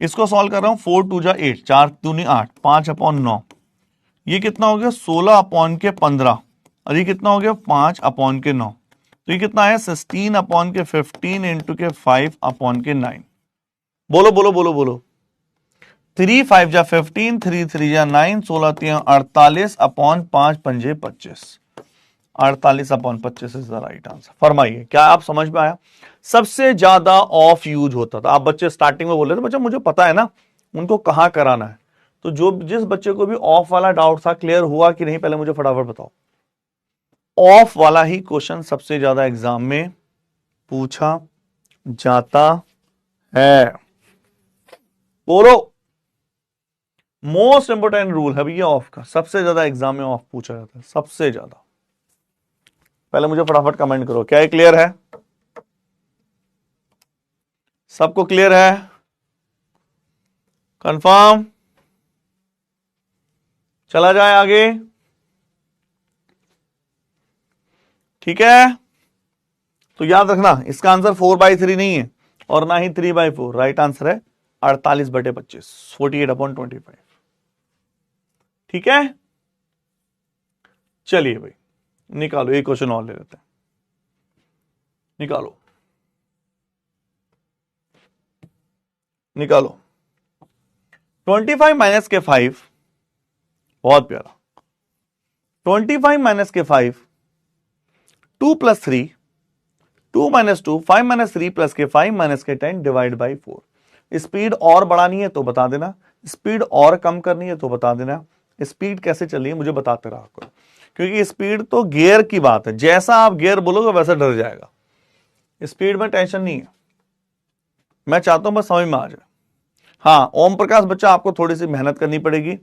इसको सॉल्व कर रहा हूं, 4 2 जा 8, 4 दूनी 8, 5/9, ये कितना हो गया? 16/15, और ये कितना हो गया? 5/9, तो ये कितना है? 16/15 इंटू के 5/9। बोलो बोलो बोलो बोलो, 3 5 जा 15, 3 3 जा 9, 16 3 48/5 पंजे 25, 48/25 इज द राइट आंसर। फरमाइए, क्या आप समझ में आया? सबसे ज्यादा ऑफ यूज होता था। आप बच्चे स्टार्टिंग में बोल रहे थे बच्चा मुझे पता है ना उनको कहां कराना है, तो जो जिस बच्चे को भी ऑफ वाला डाउट था, क्लियर हुआ कि नहीं? पहले मुझे फटाफट बताओ। ऑफ वाला ही क्वेश्चन सबसे ज्यादा एग्जाम में पूछा जाता है। बोलो, मोस्ट इंपोर्टेंट रूल है भैया ऑफ का, सबसे ज्यादा एग्जाम में ऑफ पूछा जाता है, सबसे ज्यादा। पहले मुझे फटाफट कमेंट करो, क्या ये क्लियर है? सबको क्लियर है? कंफर्म? चला जाए आगे, ठीक है? तो याद रखना, इसका आंसर 4/3 नहीं है और ना ही 3/4, राइट आंसर है 48/25, 48/25। ठीक है, चलिए भाई निकालो, एक क्वेश्चन और ले लेते हैं। निकालो निकालो। 25 माइनस के 5, बहुत प्यारा। 25 माइनस के 5, 2 प्लस 3, 2 माइनस 2, 5 माइनस 3 प्लस के 5 माइनस के 10 डिवाइड बाई 4। स्पीड और बढ़ानी है तो बता देना, स्पीड और कम करनी है तो बता देना, स्पीड कैसे चल रही है मुझे बताते रहा करो, क्योंकि स्पीड तो गियर की बात है, जैसा आप गियर बोलोगे वैसा डर जाएगा। स्पीड में टेंशन नहीं है, मैं चाहता हूं बस समझ में आ जाए। हाँ ओम प्रकाश बच्चा, आपको थोड़ी सी मेहनत करनी पड़ेगी,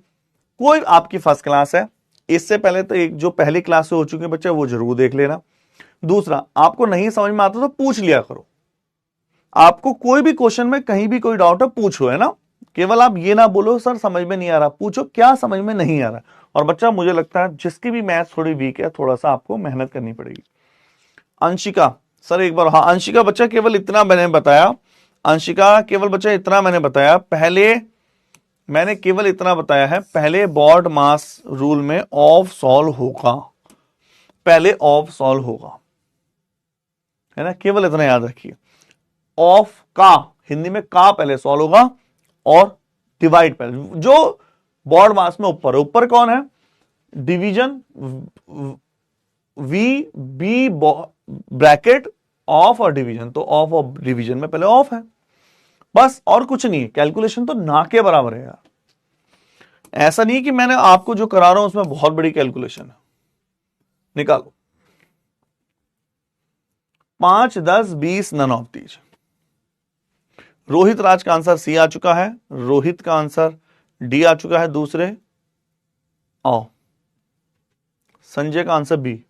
कोई आपकी फर्स्ट क्लास है, इससे पहले तो एक जो पहली क्लास से हो चुके बच्चे वो जरूर देख लेना। दूसरा, आपको नहीं समझ में आता तो पूछ लिया करो, आपको कोई भी क्वेश्चन में कहीं भी कोई डाउट है पूछो, है ना, केवल आप ये ना बोलो सर समझ में नहीं आ रहा, पूछो क्या समझ में नहीं आ रहा। और बच्चा मुझे लगता है जिसकी भी मैथ्स थोड़ी वीक है थोड़ा सा आपको मेहनत करनी पड़ेगी। अंशिका सर एक बार, हाँ अंशिका बच्चा केवल इतना मैंने बताया, अंशिका केवल बच्चा इतना मैंने बताया, पहले मैंने केवल इतना बताया है, पहले बॉड मास रूल में ऑफ सॉल्व होगा, पहले ऑफ सॉल्व होगा, है ना, केवल इतना याद रखिए। ऑफ का हिंदी में का पहले सॉल्व होगा और डिवाइड पहले, जो बॉड मास में ऊपर है, ऊपर कौन है, division V B bracket of और डिवीजन, तो ऑफ और डिवीजन में पहले ऑफ है बस, और कुछ नहीं है। कैलकुलेशन तो ना के बराबर है यार, ऐसा नहीं कि मैंने आपको जो करा रहा हूं उसमें बहुत बड़ी कैलकुलेशन है। निकालो 5, 10, 20, none of these. Rohit Raj का आंसर सी आ चुका है, रोहित का आंसर डी आ चुका है दूसरे, आओ संजय का आंसर बी।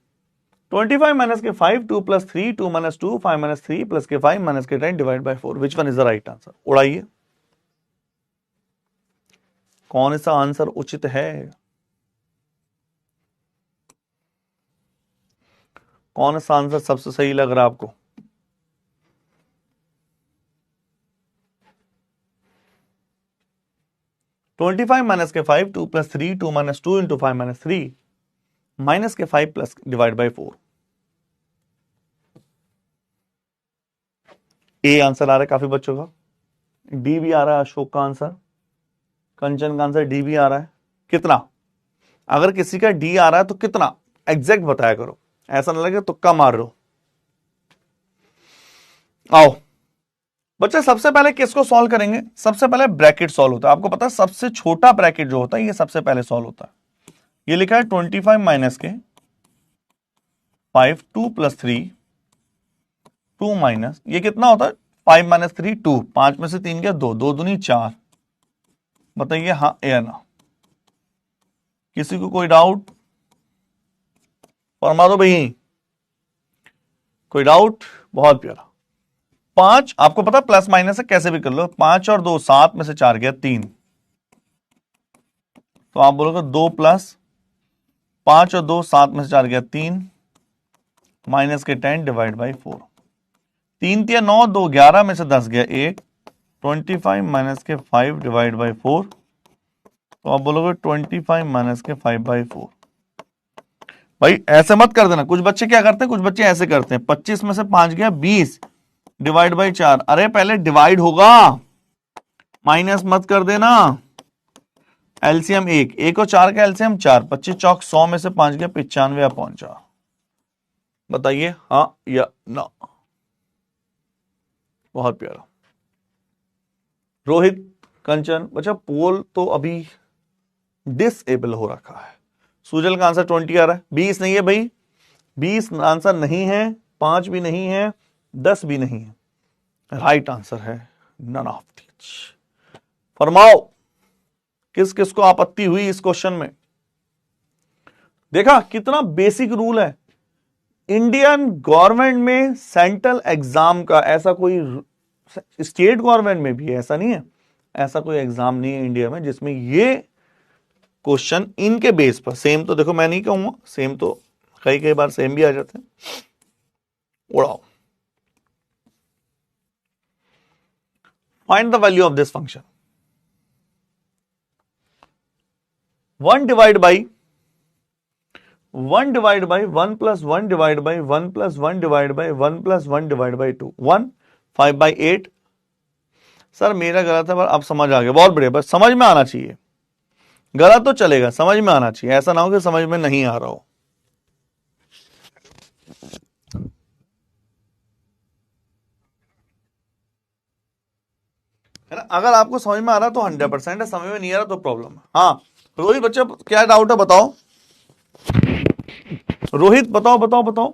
25 माइनस के 5, 2 प्लस 3, 2 माइनस 2, 5 माइनस 3 प्लस के 5 माइनस के 10 divide by 4, which one is the right answer. उड़ाइए कौन सा आंसर उचित है, कौन सा आंसर सबसे सही लग रहा है आपको। ट्वेंटी फाइव माइनस के 5, 2 plus 3, 2 minus 2 into 5 minus 3 minus के 5 plus divide by 4। A answer आ रहा है काफी बच्चों का, डी भी आ रहा है, अशोक का आंसर, कंचन का आंसर डी भी आ रहा है। कितना, अगर किसी का डी आ रहा है तो कितना एग्जैक्ट बताया करो, ऐसा ना लगे तुक्का मार रहे हो। आओ बच्चे सबसे पहले किसको सॉल्व करेंगे, सबसे पहले ब्रैकेट सॉल्व होता है, आपको पता है सबसे छोटा ब्रैकेट जो होता है ये सबसे पहले सॉल्व होता है। ये लिखा है 25 माइनस के 5, 2 प्लस 3, 2 माइनस, ये कितना होता है 5 माइनस 3, 2, 5 में से 3 गया 2, 2 दूनी 4, बताइए हाँ या ना। किसी को कोई डाउट, फरमा दो भाई, कोई डाउट, बहुत प्यारा। 5 आपको पता प्लस माइनस है, कैसे भी कर लो, 5 और 2 7 में से 4 गया 3, तो आप बोलोगे 2 प्लस 5 और 2 7 में से 4 गया 3 माइनस के 10 डिवाइड बाई 4, 3 तिया 9, 2 11 में से 10 गया 1, 25 माइनस के 5 डिवाइड बाई 4, तो आप बोलोगे 25 माइनस के 5 बाई 4। भाई ऐसे मत कर देना, कुछ बच्चे क्या करते हैं, कुछ बच्चे ऐसे करते हैं, 25 में से 5 गया 20 डिवाइड बाई 4, अरे पहले डिवाइड होगा, माइनस मत कर देना। एलसीएम 1 और 4 का एलसीएम 4, 25 चौक 100 में से 5 गया 95/4, बताइए हाँ या ना। बहुत प्यारा रोहित, कंचन बच्चा, पोल तो अभी डिसेबल हो रखा है। सुजल का आंसर 20 आ रहा है, 20 नहीं है भाई, 20 आंसर नहीं है, 5 भी नहीं है, 10 भी नहीं है, राइट आंसर है नन ऑफ दीज। फरमाओ किस किस को आपत्ति हुई इस क्वेश्चन में। देखा कितना बेसिक रूल है, इंडियन गवर्नमेंट में सेंट्रल एग्जाम का ऐसा कोई, स्टेट गवर्नमेंट में भी ऐसा नहीं है, ऐसा कोई एग्जाम नहीं है इंडिया में जिसमें ये क्वेश्चन इनके बेस पर, सेम तो देखो मैं नहीं कहूंगा, सेम तो कई कई बार सेम भी आ जाते हैं। उड़ाओ, find the value of this function. 1 divide by 1 divide by 1 plus 1 divide by 1 plus 1 divide by 1 plus 1 divide by 2 1 5 by 8। Sir मेरा गलत है पर अब समझ आ गया, बहुत बढ़िया, बस समझ में आना चाहिए, गलत तो चलेगा, समझ में आना चाहिए, ऐसा ना हो कि समझ में नहीं आ रहा हो। है ना, अगर आपको समझ में आ रहा तो 100% है, समझ में नहीं आ रहा तो प्रॉब्लम है। हाँ रोहित बच्चे क्या डाउट है बताओ, रोहित बताओ बताओ बताओ,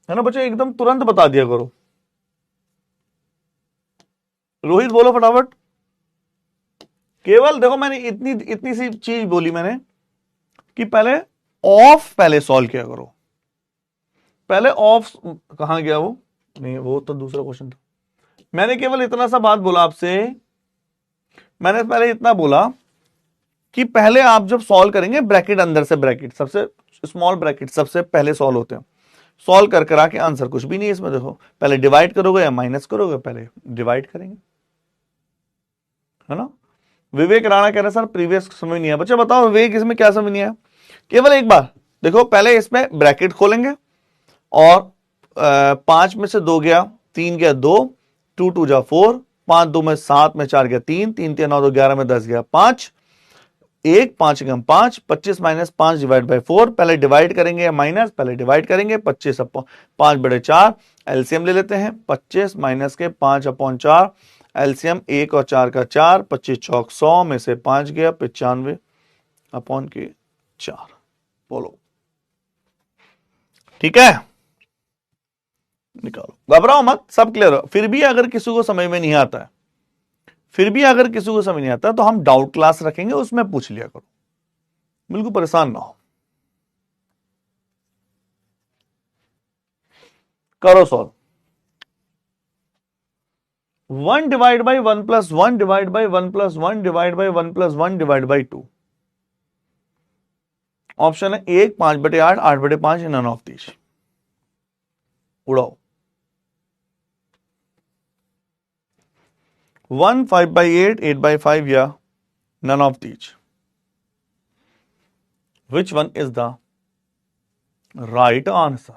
है ना बच्चे, एकदम तुरंत बता दिया करो, रोहित बोलो फटाफट। केवल देखो मैंने इतनी इतनी सी चीज बोली मैंने कि पहले सॉल्व किया करो, पहले ऑफ कहां गया वो, नहीं वो तो दूसरा क्वेश्चन था। मैंने केवल इतना सा बात बोला आपसे, मैंने पहले इतना बोला कि पहले आप जब सॉल्व करेंगे ब्रैकेट, अंदर से ब्रैकेट, सबसे स्मॉल ब्रैकेट सबसे पहले सॉल्व होते हैं, सॉल्व कर करा के आंसर कुछ भी नहीं है इसमें, देखो पहले डिवाइड करोगे या माइनस करोगे, पहले डिवाइड करेंगे, है ना। विवेक राणा कह रहे सर प्रीवियस समझ नहीं आया, बच्चे बताओ विवेक इसमें क्या समझ नहीं आया। केवल एक बार देखो, पहले इसमें ब्रैकेट खोलेंगे और 5 में से 2 गया, 3 गया 2, 2 2 जा 4, 5 2 में 7 में 4 गया 3, 3 3 9 2 11 में 10 गया 5, 1 5 गम 5, 25 माइनस 5 डिवाइड बाई 4, पहले डिवाइड करेंगे या माइनस, पहले डिवाइड करेंगे, 25 5 बड़े 4, एलसीएम ले लेते हैं, 25 माइनस के 5 अपॉन 4, एलसीएम 1 और 4 का 4, 25 चौक 100 में से 5 गया 95 अपॉन के 4, बोलो ठीक है, निकालो, घबराओ मत, सब क्लियर हो। फिर भी अगर किसी को समझ में नहीं आता है, फिर भी अगर किसी को समझ नहीं आता तो हम डाउट क्लास रखेंगे, उसमें पूछ लिया करो, बिल्कुल परेशान ना हो, करो solve. 1 divide by 1 plus 1 divide by 1 plus 1 divide by 1 plus 1 divide by 2, option है 1 5 बटे 8, 8 बटे 5, नन ऑफ दीज, उड़ाओ। 1 5 by 8, 8 by 5 या none of these, which one is the right answer?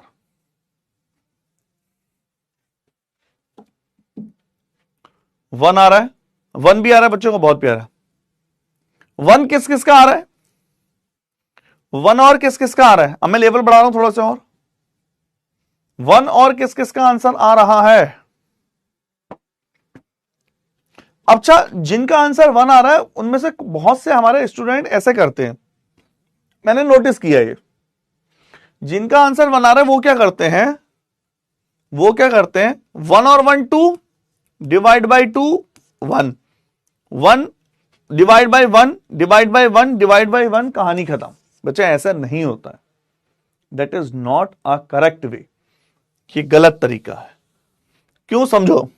One आ रहा है, वन भी आ रहा है बच्चों को, बहुत प्यारा, वन किस किस का आ रहा है, वन और किस किस का आ रहा है, अब मैं लेवल बढ़ा रहा हूं थोड़ा सा और, वन और किस किस का आंसर आ रहा है। अच्छा जिनका आंसर वन आ रहा है उनमें से बहुत से हमारे स्टूडेंट ऐसे करते हैं, मैंने नोटिस किया ये, जिनका आंसर वन आ रहा है वो क्या करते हैं, वो क्या करते हैं, 1 और 1 2 divide by 2 1, 1 divide by 1 divide by 1 divide by 1, कहानी खत्म। बच्चे ऐसा नहीं होता है, that is not a correct way, ये गलत तरीका है। क्यों समझो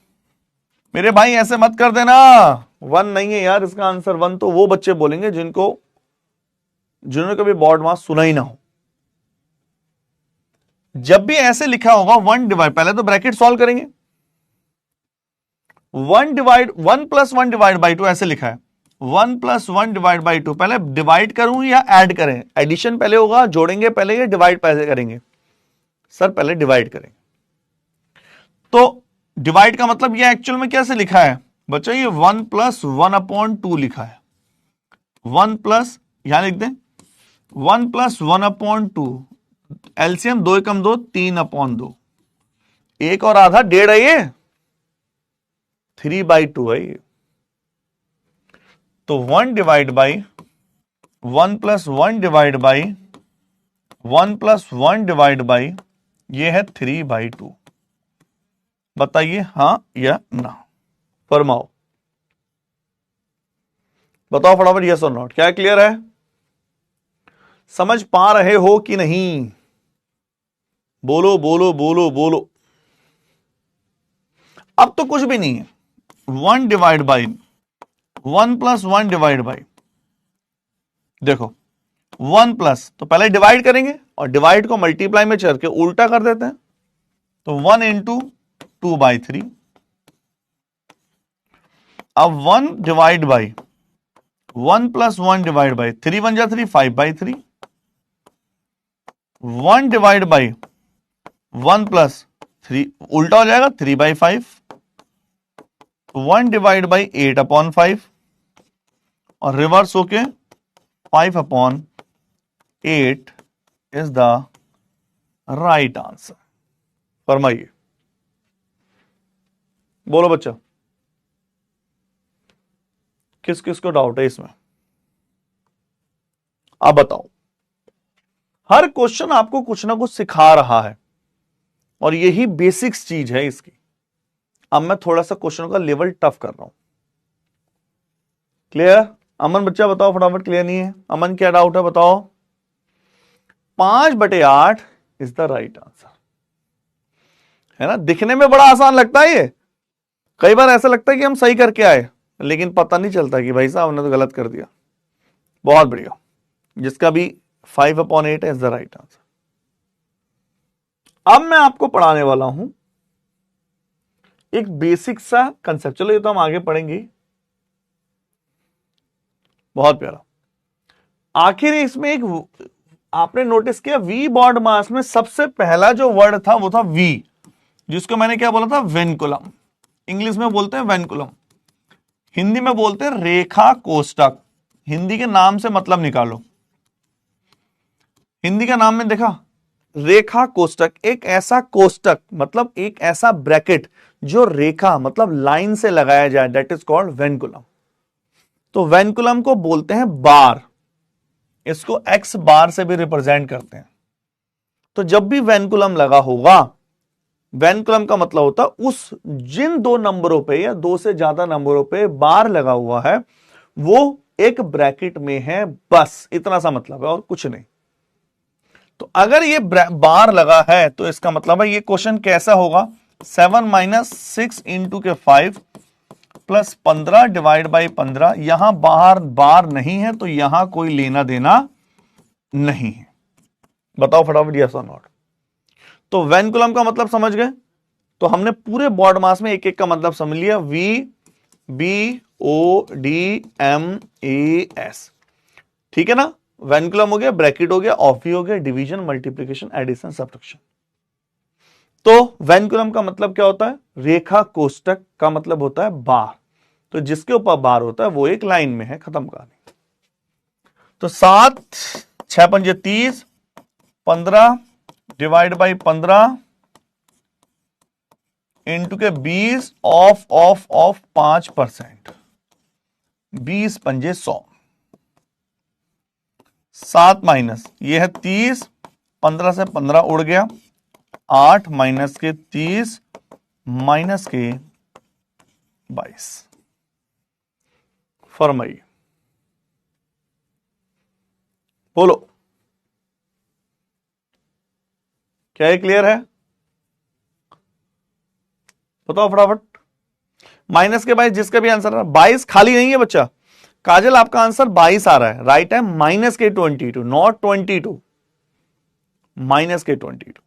मेरे भाई, ऐसे मत कर देना, वन नहीं है यार इसका आंसर, वन तो वो बच्चे बोलेंगे जिन्होंने कभी बोर्ड मार्क्स सुना ही ना हो। जब भी ऐसे लिखा होगा 1 डिवाइड, पहले तो ब्रैकेट सॉल्व करेंगे, 1 प्लस 1 डिवाइड बाई 2 ऐसे लिखा है, 1 प्लस 1 डिवाइड बाई 2, पहले डिवाइड करूं या ऐड करें, एडिशन पहले होगा, जोड़ेंगे पहले या डिवाइड पहले करेंगे, सर पहले डिवाइड करेंगे। तो डिवाइड का मतलब ये एक्चुअल में कैसे लिखा है बच्चों, ये 1 प्लस 1 अपॉन 2 लिखा है, 1 प्लस, यहां लिख दें 1 प्लस 1 अपॉन 2, एलसीएम 2 एकम 2, 3 अपॉन 2, एक और आधा 1.5 है ये, 3/2 है ये। तो 1 divide by 1 plus 1 divide by 1 plus 1 divide by, ये है 3/2, बताइए हां या ना, फरमाओ, बताओ फटाफट यस और नॉट, क्या क्लियर है, समझ पा रहे हो कि नहीं, बोलो बोलो बोलो बोलो। अब तो कुछ भी नहीं है, 1 divide by 1 plus 1 divide by, देखो 1 प्लस, तो पहले डिवाइड करेंगे और डिवाइड को मल्टीप्लाई में करके उल्टा कर देते हैं, तो 1 इंटू 2/3, अब 1 divide by 1 plus 1 divide by 3 1 जा 3, 5/3, 1 डिवाइड बाई 1 प्लस 3, उल्टा हो जाएगा 3/5, 1 डिवाइड बाई 8/5 और रिवर्स होके 5/8 इज द राइट आंसर। फरमाइए, बोलो बच्चा, किस किस को डाउट है इसमें? आप बताओ। हर क्वेश्चन आपको कुछ ना कुछ सिखा रहा है और यही बेसिक्स चीज है इसकी। अब मैं थोड़ा सा क्वेश्चन का लेवल टफ कर रहा हूं। क्लियर? अमन बच्चा बताओ फटाफट, क्लियर नहीं है? अमन क्या डाउट है बताओ? 5/8 इज द राइट आंसर, है ना? दिखने में बड़ा आसान लगता है ये, कई बार ऐसा लगता है कि हम सही करके आए, लेकिन पता नहीं चलता कि भाई साहब हमने तो गलत कर दिया। बहुत बढ़िया, जिसका भी 5/8 इज द राइट आंसर। अब मैं आपको पढ़ाने वाला हूं एक बेसिक सा कंसेप्ट। चलो ये तो हम आगे पढ़ेंगे। बहुत प्यारा। आखिर इसमें एक आपने नोटिस किया, वी बॉड मास में सबसे पहला जो वर्ड था वो था वी, जिसको मैंने क्या बोला था? वेनकुलम। इंग्लिश में बोलते हैं वेनकुलम, हिंदी में बोलते हैं रेखा कोष्टक। हिंदी के नाम से मतलब निकालो। हिंदी का नाम में देखा, रेखा कोष्टक। एक ऐसा कोष्टक मतलब एक ऐसा ब्रैकेट जो रेखा मतलब लाइन से लगाया जाए, दैट इज कॉल्ड वेनकुलम। तो वेनकुलम को बोलते हैं बार, इसको एक्स बार से भी रिप्रेजेंट करते हैं। तो जब भी वेनकुलम लगा होगा, वेनकुलम का मतलब होता है उस जिन दो नंबरों पे या दो से ज्यादा नंबरों पे बार लगा हुआ है वो एक ब्रैकेट में है, बस इतना सा मतलब है और कुछ नहीं। तो अगर ये बार लगा है तो इसका मतलब है ये क्वेश्चन कैसा होगा? 7 - 6 × 5 प्लस 15 डिवाइड बाई 15। यहां बाहर बार नहीं है तो यहां कोई लेना देना नहीं है। बताओ फटाफट, यस और नॉट। तो वेनकुलम का मतलब समझ गए? तो हमने पूरे बॉड मास में एक एक का मतलब समझ लिया। VBODMAS, ठीक है ना? वेनकुलम हो गया, ब्रैकेट हो गया, ऑफी हो गया, डिवीजन, मल्टीप्लिकेशन, एडिशन, सब्ट्रैक्शन। तो वेनकुलम का मतलब क्या होता है? रेखा कोष्टक का मतलब होता है बार। तो जिसके ऊपर बार होता है वो एक लाइन में है, खत्म कहानी। तो 7 6 × 30, 15 डिवाइड बाई 15 इंटू के 20 ऑफ 5%, 20 × 5 = 100। 7 माइनस ये है 30, 15 से 15 उड़ गया, 8 माइनस के 30 माइनस के 22। फरमाइए, बोलो, क्या ये क्लियर है? बताओ फटाफट। माइनस के 22, जिसका भी आंसर है 22 खाली नहीं है बच्चा। काजल आपका आंसर 22 आ रहा है, राइट है। माइनस के 22, नॉट 22, माइनस के 22।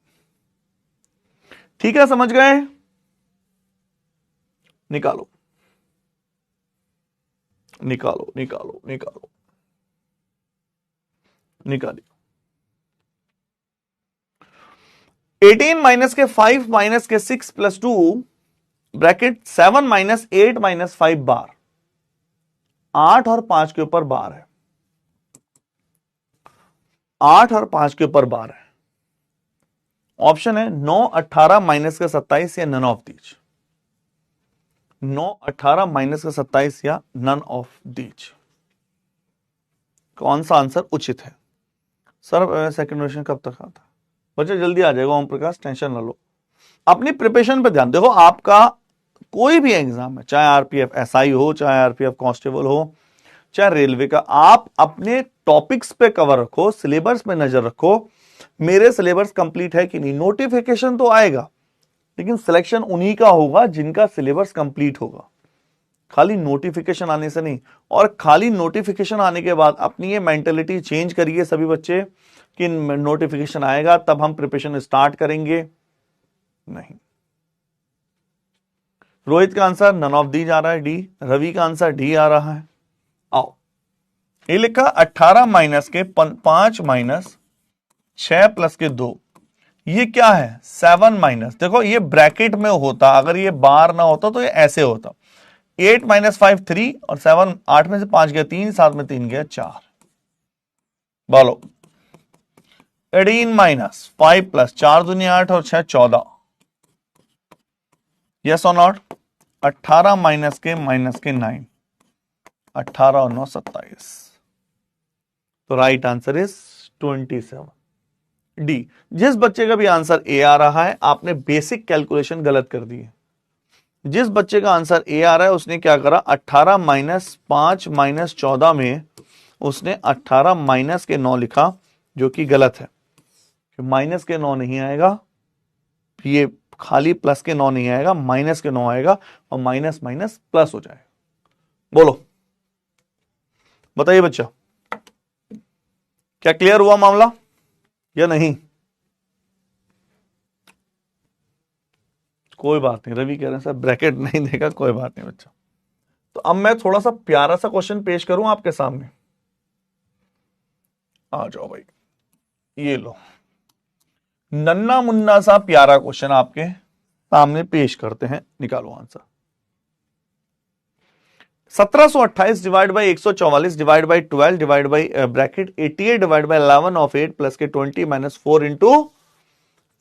ठीक है, समझ गए? निकालो निकालो निकालो निकालो, निकालिए। 18 माइनस के 5 माइनस के 6 प्लस 2 ब्रैकेट 7 - 8 - 5 बार। 8 और 5 के ऊपर बार है, 8 और 5 के ऊपर बार है। ऑप्शन है 9 18 माइनस का 27 या नन ऑफ दीज। 9 18 माइनस का 27 या नन ऑफ दीज, कौन सा आंसर उचित है? सर सेकंड क्वेश्चन कब तक आता? बच्चे जल्दी आ जाएगा ओम प्रकाश, टेंशन ना लो। अपनी प्रिपरेशन पे ध्यान देखो। आपका कोई भी एग्जाम है, चाहे आरपीएफ एसआई हो, चाहे आरपीएफ कांस्टेबल हो, चाहे रेलवे का, आप अपने टॉपिक्स पे कवर रखो, सिलेबस पे नजर रखो। मेरे सिलेबस कंप्लीट है कि नहीं? नोटिफिकेशन तो आएगा लेकिन सिलेक्शन उन्हीं का होगा जिनका सिलेबस कंप्लीट होगा, खाली नोटिफिकेशन आने से नहीं। और खाली नोटिफिकेशन आने के बाद अपनी ये मेंटेलिटी चेंज करिए सभी बच्चे कि नोटिफिकेशन आएगा तब हम प्रिपरेशन स्टार्ट करेंगे, नहीं। रोहित का आंसर नन ऑफ दी जा रहा है, डी। रवि का आंसर डी आ रहा है। आओ, ये लिखा 18 माइनस के 5 माइनस 6 प्लस के 2, ये क्या है 7 माइनस, देखो ये ब्रैकेट में होता, अगर ये बार ना होता तो ये ऐसे होता। 8 माइनस 5 3 और 7, 8 में से 5 गया 3, 7 में 3 गया 4। बोलो 18 माइनस 5 प्लस 4 दूनी 8 और 6 14। यस और नॉट? 18 माइनस के 9, 18 और 9 27। तो राइट आंसर इज 27 डी। जिस बच्चे का भी आंसर ए आ रहा है, आपने बेसिक कैलकुलेशन गलत कर दी है। जिस बच्चे का आंसर ए आ रहा है उसने क्या करा, 18 माइनस 5 माइनस 14 में उसने 18 माइनस के 9 लिखा, जो कि गलत है। माइनस के 9 नहीं आएगा, ये खाली प्लस के 9 नहीं आएगा, माइनस के 9 आएगा और माइनस माइनस प्लस हो जाएगा। बोलो बताइए बच्चा, क्या क्लियर हुआ मामला या नहीं? कोई बात नहीं, रवि कह रहे हैं सर ब्रैकेट नहीं देगा, कोई बात नहीं बच्चा। तो अब मैं थोड़ा सा प्यारा सा क्वेश्चन पेश करूं आपके सामने, आ जाओ भाई, ये लो नन्ना मुन्ना सा प्यारा क्वेश्चन आपके सामने पेश करते हैं, निकालो answer. 1728 divide by 144 divide by 12 divide by bracket 88 divide by 11 of 8 plus के 20 माइनस 4 इंटू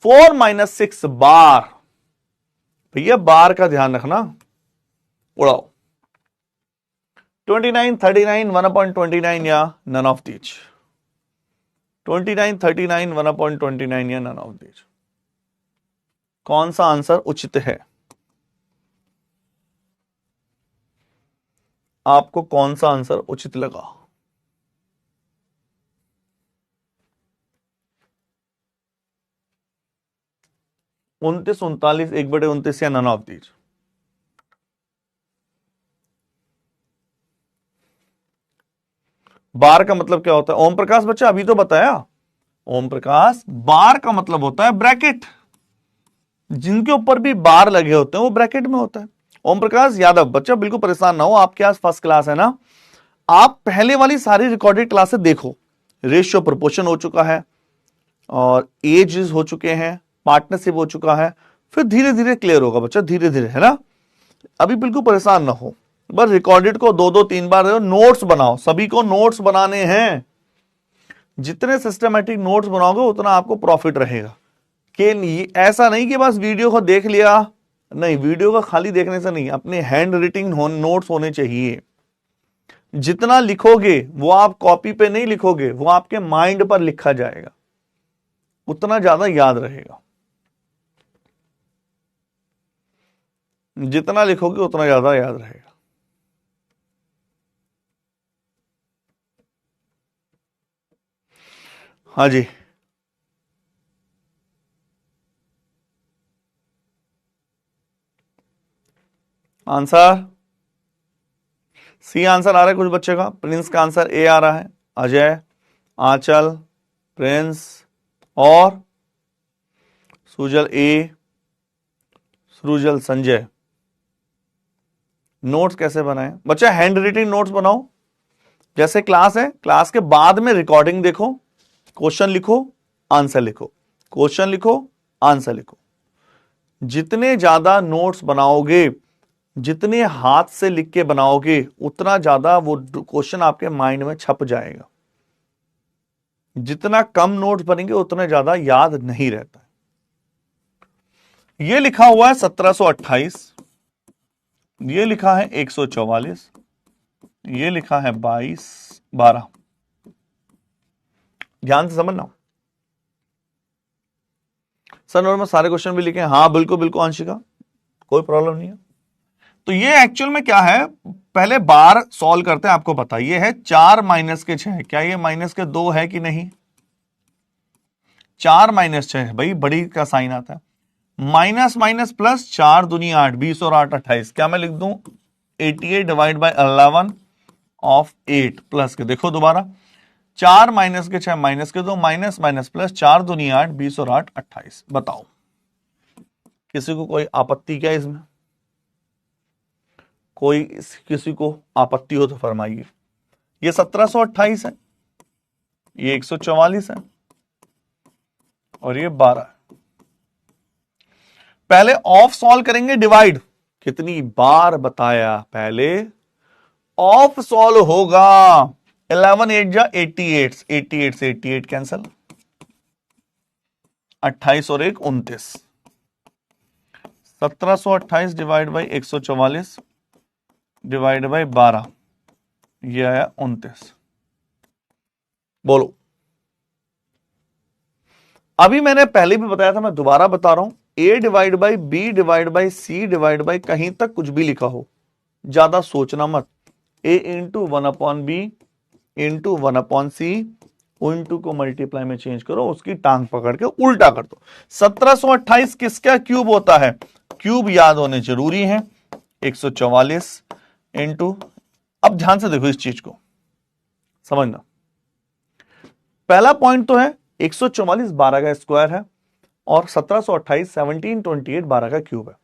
4 माइनस 6 बार। भैया बार का ध्यान रखना, उड़ाओ। 29 39 1/29 या नन ऑफ दीज। 29 39 1/29 या नन ऑफ दीज। कौन सा आंसर उचित है? आपको कौन सा आंसर उचित लगा? उनतीस 39 1/29 या नन ऑफ दीज। बार का मतलब क्या होता है? ओम प्रकाश बच्चा अभी तो बताया। ओम प्रकाश, बार का मतलब होता है ब्रैकेट। जिनके ऊपर भी बार लगे होते हैं वो ब्रैकेट में होता है। ओम प्रकाश यादव बच्चा बिल्कुल परेशान ना हो, आपके पास फर्स्ट क्लास है ना, आप पहले वाली सारी रिकॉर्डेड क्लासेस देखो। रेशियो प्रोपोर्शन हो चुका है और एज हो चुके हैं, पार्टनरशिप हो चुका है, फिर धीरे धीरे क्लियर होगा बच्चा, धीरे धीरे, है ना। अभी बिल्कुल परेशान ना हो, बस रिकॉर्डेड को 2-2-3 बार नोट्स बनाओ, सभी को नोट्स बनाने हैं। जितने सिस्टमेटिक नोट्स बनाओगे उतना आपको प्रॉफिट रहेगा। कि ऐसा नहीं कि बस वीडियो को देख लिया, नहीं, वीडियो का खाली देखने से नहीं, अपने हैंड रिटिंग नोट्स होने चाहिए। जितना लिखोगे वो आप कॉपी पे नहीं लिखोगे, वो आपके माइंड पर लिखा जाएगा, उतना ज्यादा याद रहेगा। जितना लिखोगे उतना ज्यादा याद रहेगा। हाँ जी, आंसर सी आंसर आ रहा है कुछ बच्चे का। प्रिंस का आंसर ए आ रहा है। अजय, आंचल, प्रिंस और सुजल ए, सृजल, संजय। नोट्स कैसे बनाए बच्चा? हैंड रिटिंग नोट्स बनाओ। जैसे क्लास है, क्लास के बाद में रिकॉर्डिंग देखो, क्वेश्चन लिखो, आंसर लिखो, क्वेश्चन लिखो, आंसर लिखो। जितने ज्यादा नोट्स बनाओगे, जितने हाथ से लिख के बनाओगे, उतना ज्यादा वो क्वेश्चन आपके माइंड में छप जाएगा। जितना कम नोट्स बनेंगे उतना ज्यादा याद नहीं रहता। ये लिखा हुआ है 1728, ये लिखा है 144, ये लिखा है 22-12। ध्यान से समझना सर। और मैं सारे क्वेश्चन भी लिखे, हाँ बिल्कुल बिल्कुल आंशिका, कोई प्रॉब्लम नहीं है। तो ये एक्चुअल में क्या है, पहले बार सॉल्व करते हैं। आपको पता ये है 4 माइनस के 6, क्या ये माइनस के 2 है कि नहीं? 4 माइनस 6 भाई, बड़ी का साइन आता है। माइनस माइनस प्लस, 4 दूनी 8, 20 और 8 28। क्या मैं लिख दूं 88 डिवाइड बाई 11 ऑफ 8 प्लस के, देखो दोबारा 4 माइनस के 6 माइनस के 2, माइनस माइनस प्लस, 4 दूनी 8, 20 और 8 28। बताओ किसी को कोई आपत्ति क्या इसमें? कोई किसी को आपत्ति हो तो फरमाइए। ये 1728 है, ये 144 है, और ये 12। पहले ऑफ सॉल्व करेंगे डिवाइड, कितनी बार बताया, पहले ऑफ सॉल्व होगा। 11 8 जा 88, 88 से 88 कैंसल, 28 और 1 29, 1728 डिवाइड बाई 144 डिवाइड बाई 12, ये आया 29। बोलो, अभी मैंने पहले भी बताया था, मैं दोबारा बता रहा हूं, a divide by B divide by C divide by कहीं तक कुछ भी लिखा हो, ज्यादा सोचना मत। a into 1/b into 1/c into को मल्टीप्लाई में चेंज करो, उसकी टांग पकड़ के उल्टा कर दो। 1728 किसका क्यूब होता है? क्यूब याद होने जरूरी है। 144 इंटू, अब ध्यान से देखो इस चीज को समझना। पहला पॉइंट तो है 144 12 का स्क्वायर है और 1728 1728 12 का क्यूब है।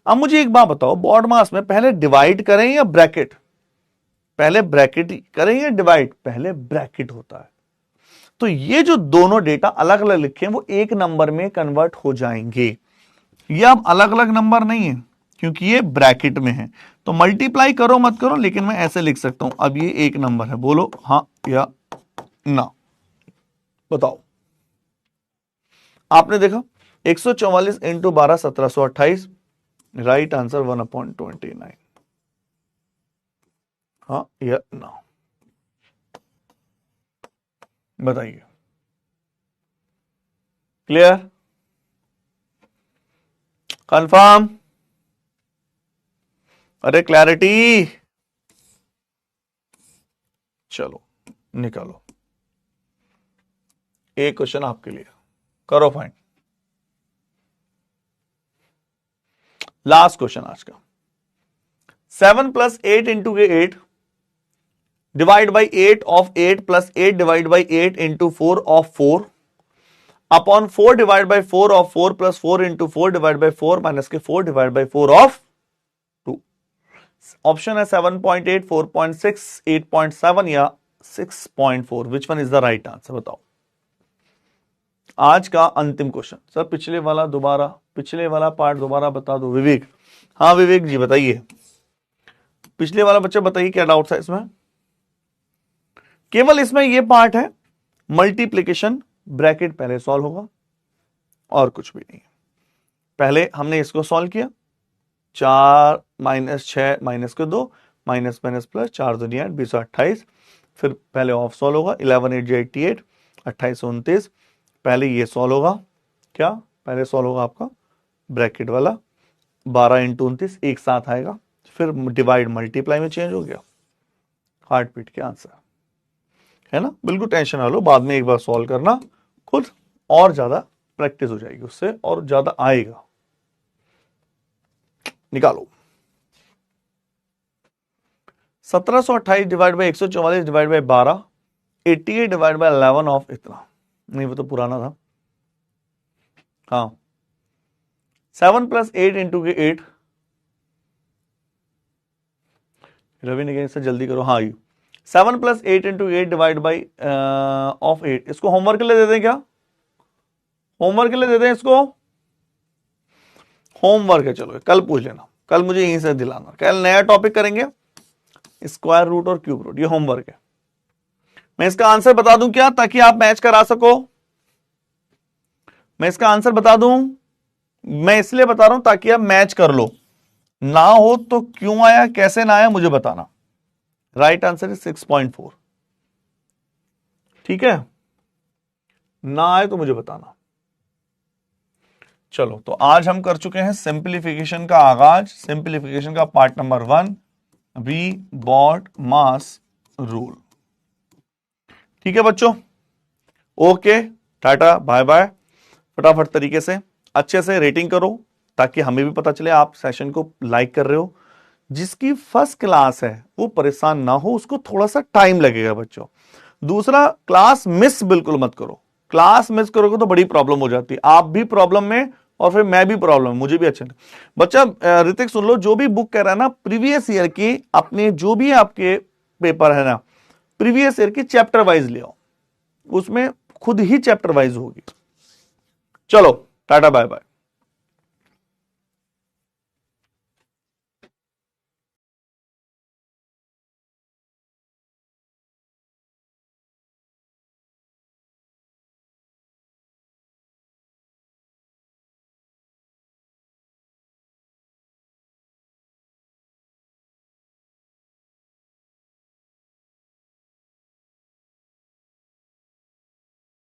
अब मुझे एक बात बताओ, बॉड मास में पहले डिवाइड करें या ब्रैकेट? पहले ब्रैकेट करें या डिवाइड? पहले ब्रैकेट होता है। तो ये जो दोनों डेटा अलग अलग लिखे हैं वो एक नंबर में कन्वर्ट हो जाएंगे। ये अब अलग अलग नंबर नहीं है क्योंकि ये ब्रैकेट में है, तो मल्टीप्लाई करो मत करो, लेकिन मैं ऐसे लिख सकता हूं, अब ये एक नंबर है। बोलो हाँ या ना, बताओ। आपने देखा 144 इंटू 12 1728, राइट आंसर 1/29। हाँ या ना, बताइए। क्लियर? कंफर्म? अरे क्लैरिटी, चलो निकालो। एक क्वेश्चन आपके लिए, करो फाइंड। लास्ट क्वेश्चन आज का। 7 प्लस 8 इंटू के 8 divide by 8 of 8 plus 8 divide by 8 into 4 of 4 upon 4 divide by 4 of 4 plus 4 into 4 divide by 4 minus के 4 डिवाइड बाई 4 ऑफ 2। ऑप्शन है 7.8, 4.6, 8.7 या 6.4। विच one is the right answer? बताओ। आज का अंतिम क्वेश्चन। सर पिछले वाला दोबारा, पिछले वाला पार्ट दोबारा बता दो विवेक। हाँ विवेक जी बताइए, पिछले वाला बच्चा बताइए क्या डाउट है इसमें। केवल इसमें ये पार्ट है, मल्टीप्लीकेशन ब्रैकेट पहले सॉल्व होगा और कुछ भी नहीं। पहले हमने इसको सॉल्व किया, 4 माइनस 6 माइनस के 2 माइनस माइनस प्लस 4 दुनिया 20 28। फिर पहले ऑफ सॉल्व होगा, 11 8 88, 28 29। पहले ये सॉल्व होगा, क्या पहले सॉल्व होगा आपका ब्रैकेट वाला, 12 इंटू 29 एक साथ आएगा, फिर डिवाइड मल्टीप्लाई में चेंज हो गया, हार्ट बीट के आंसर है ना। बिल्कुल टेंशन ना लो, बाद में एक बार सॉल्व करना खुद, और ज्यादा प्रैक्टिस हो जाएगी उससे और ज्यादा आएगा। निकालो। 1728 divide by 144 divide by 12, 88 divide by 11 of इतना, नहीं वो तो पुराना था। हाँ 7 प्लस 8 इंटू के 8, रवि ने कहा जल्दी करो। हाँ 7 plus 8 into 8 divide by of 8। इसको होमवर्क के लिए दे दें क्या? होमवर्क के लिए दे दें इसको, होमवर्क है, चलो कल पूछ लेना, कल मुझे यहीं से दिलाना। कल नया टॉपिक करेंगे, स्क्वायर रूट और क्यूब रूट, ये होमवर्क है। मैं इसका आंसर बता दूं क्या, ताकि आप मैच करा सको? मैं इसका आंसर बता दूं, मैं इसलिए बता रहा हूं ताकि आप मैच कर लो। ना हो तो क्यों आया कैसे ना आया मुझे बताना। Right answer is 6.4। ठीक है, ना आए तो मुझे बताना। चलो तो आज हम कर चुके हैं सिंप्लीफिकेशन का आगाज। सिंप्लीफिकेशन का part number 1, V BODMAS rule. ठीक है बच्चों, ओके टाटा बाय बाय। फटाफट तरीके से अच्छे से रेटिंग करो ताकि हमें भी पता चले आप सेशन को लाइक कर रहे हो। जिसकी फर्स्ट क्लास है वो परेशान ना हो, उसको थोड़ा सा टाइम लगेगा बच्चों। दूसरा, क्लास मिस बिल्कुल मत करो। क्लास मिस करोगे तो बड़ी प्रॉब्लम हो जाती है, आप भी प्रॉब्लम में और फिर मैं भी प्रॉब्लम, मुझे भी अच्छा नहीं। बच्चा ऋतिक सुन लो, जो भी बुक कह रहा है ना प्रीवियस ईयर की, अपने जो भी आपके पेपर है ना प्रीवियस ईयर की चैप्टर वाइज ले आओ, उसमें खुद ही चैप्टर वाइज होगी। चलो टाटा बाय बाय।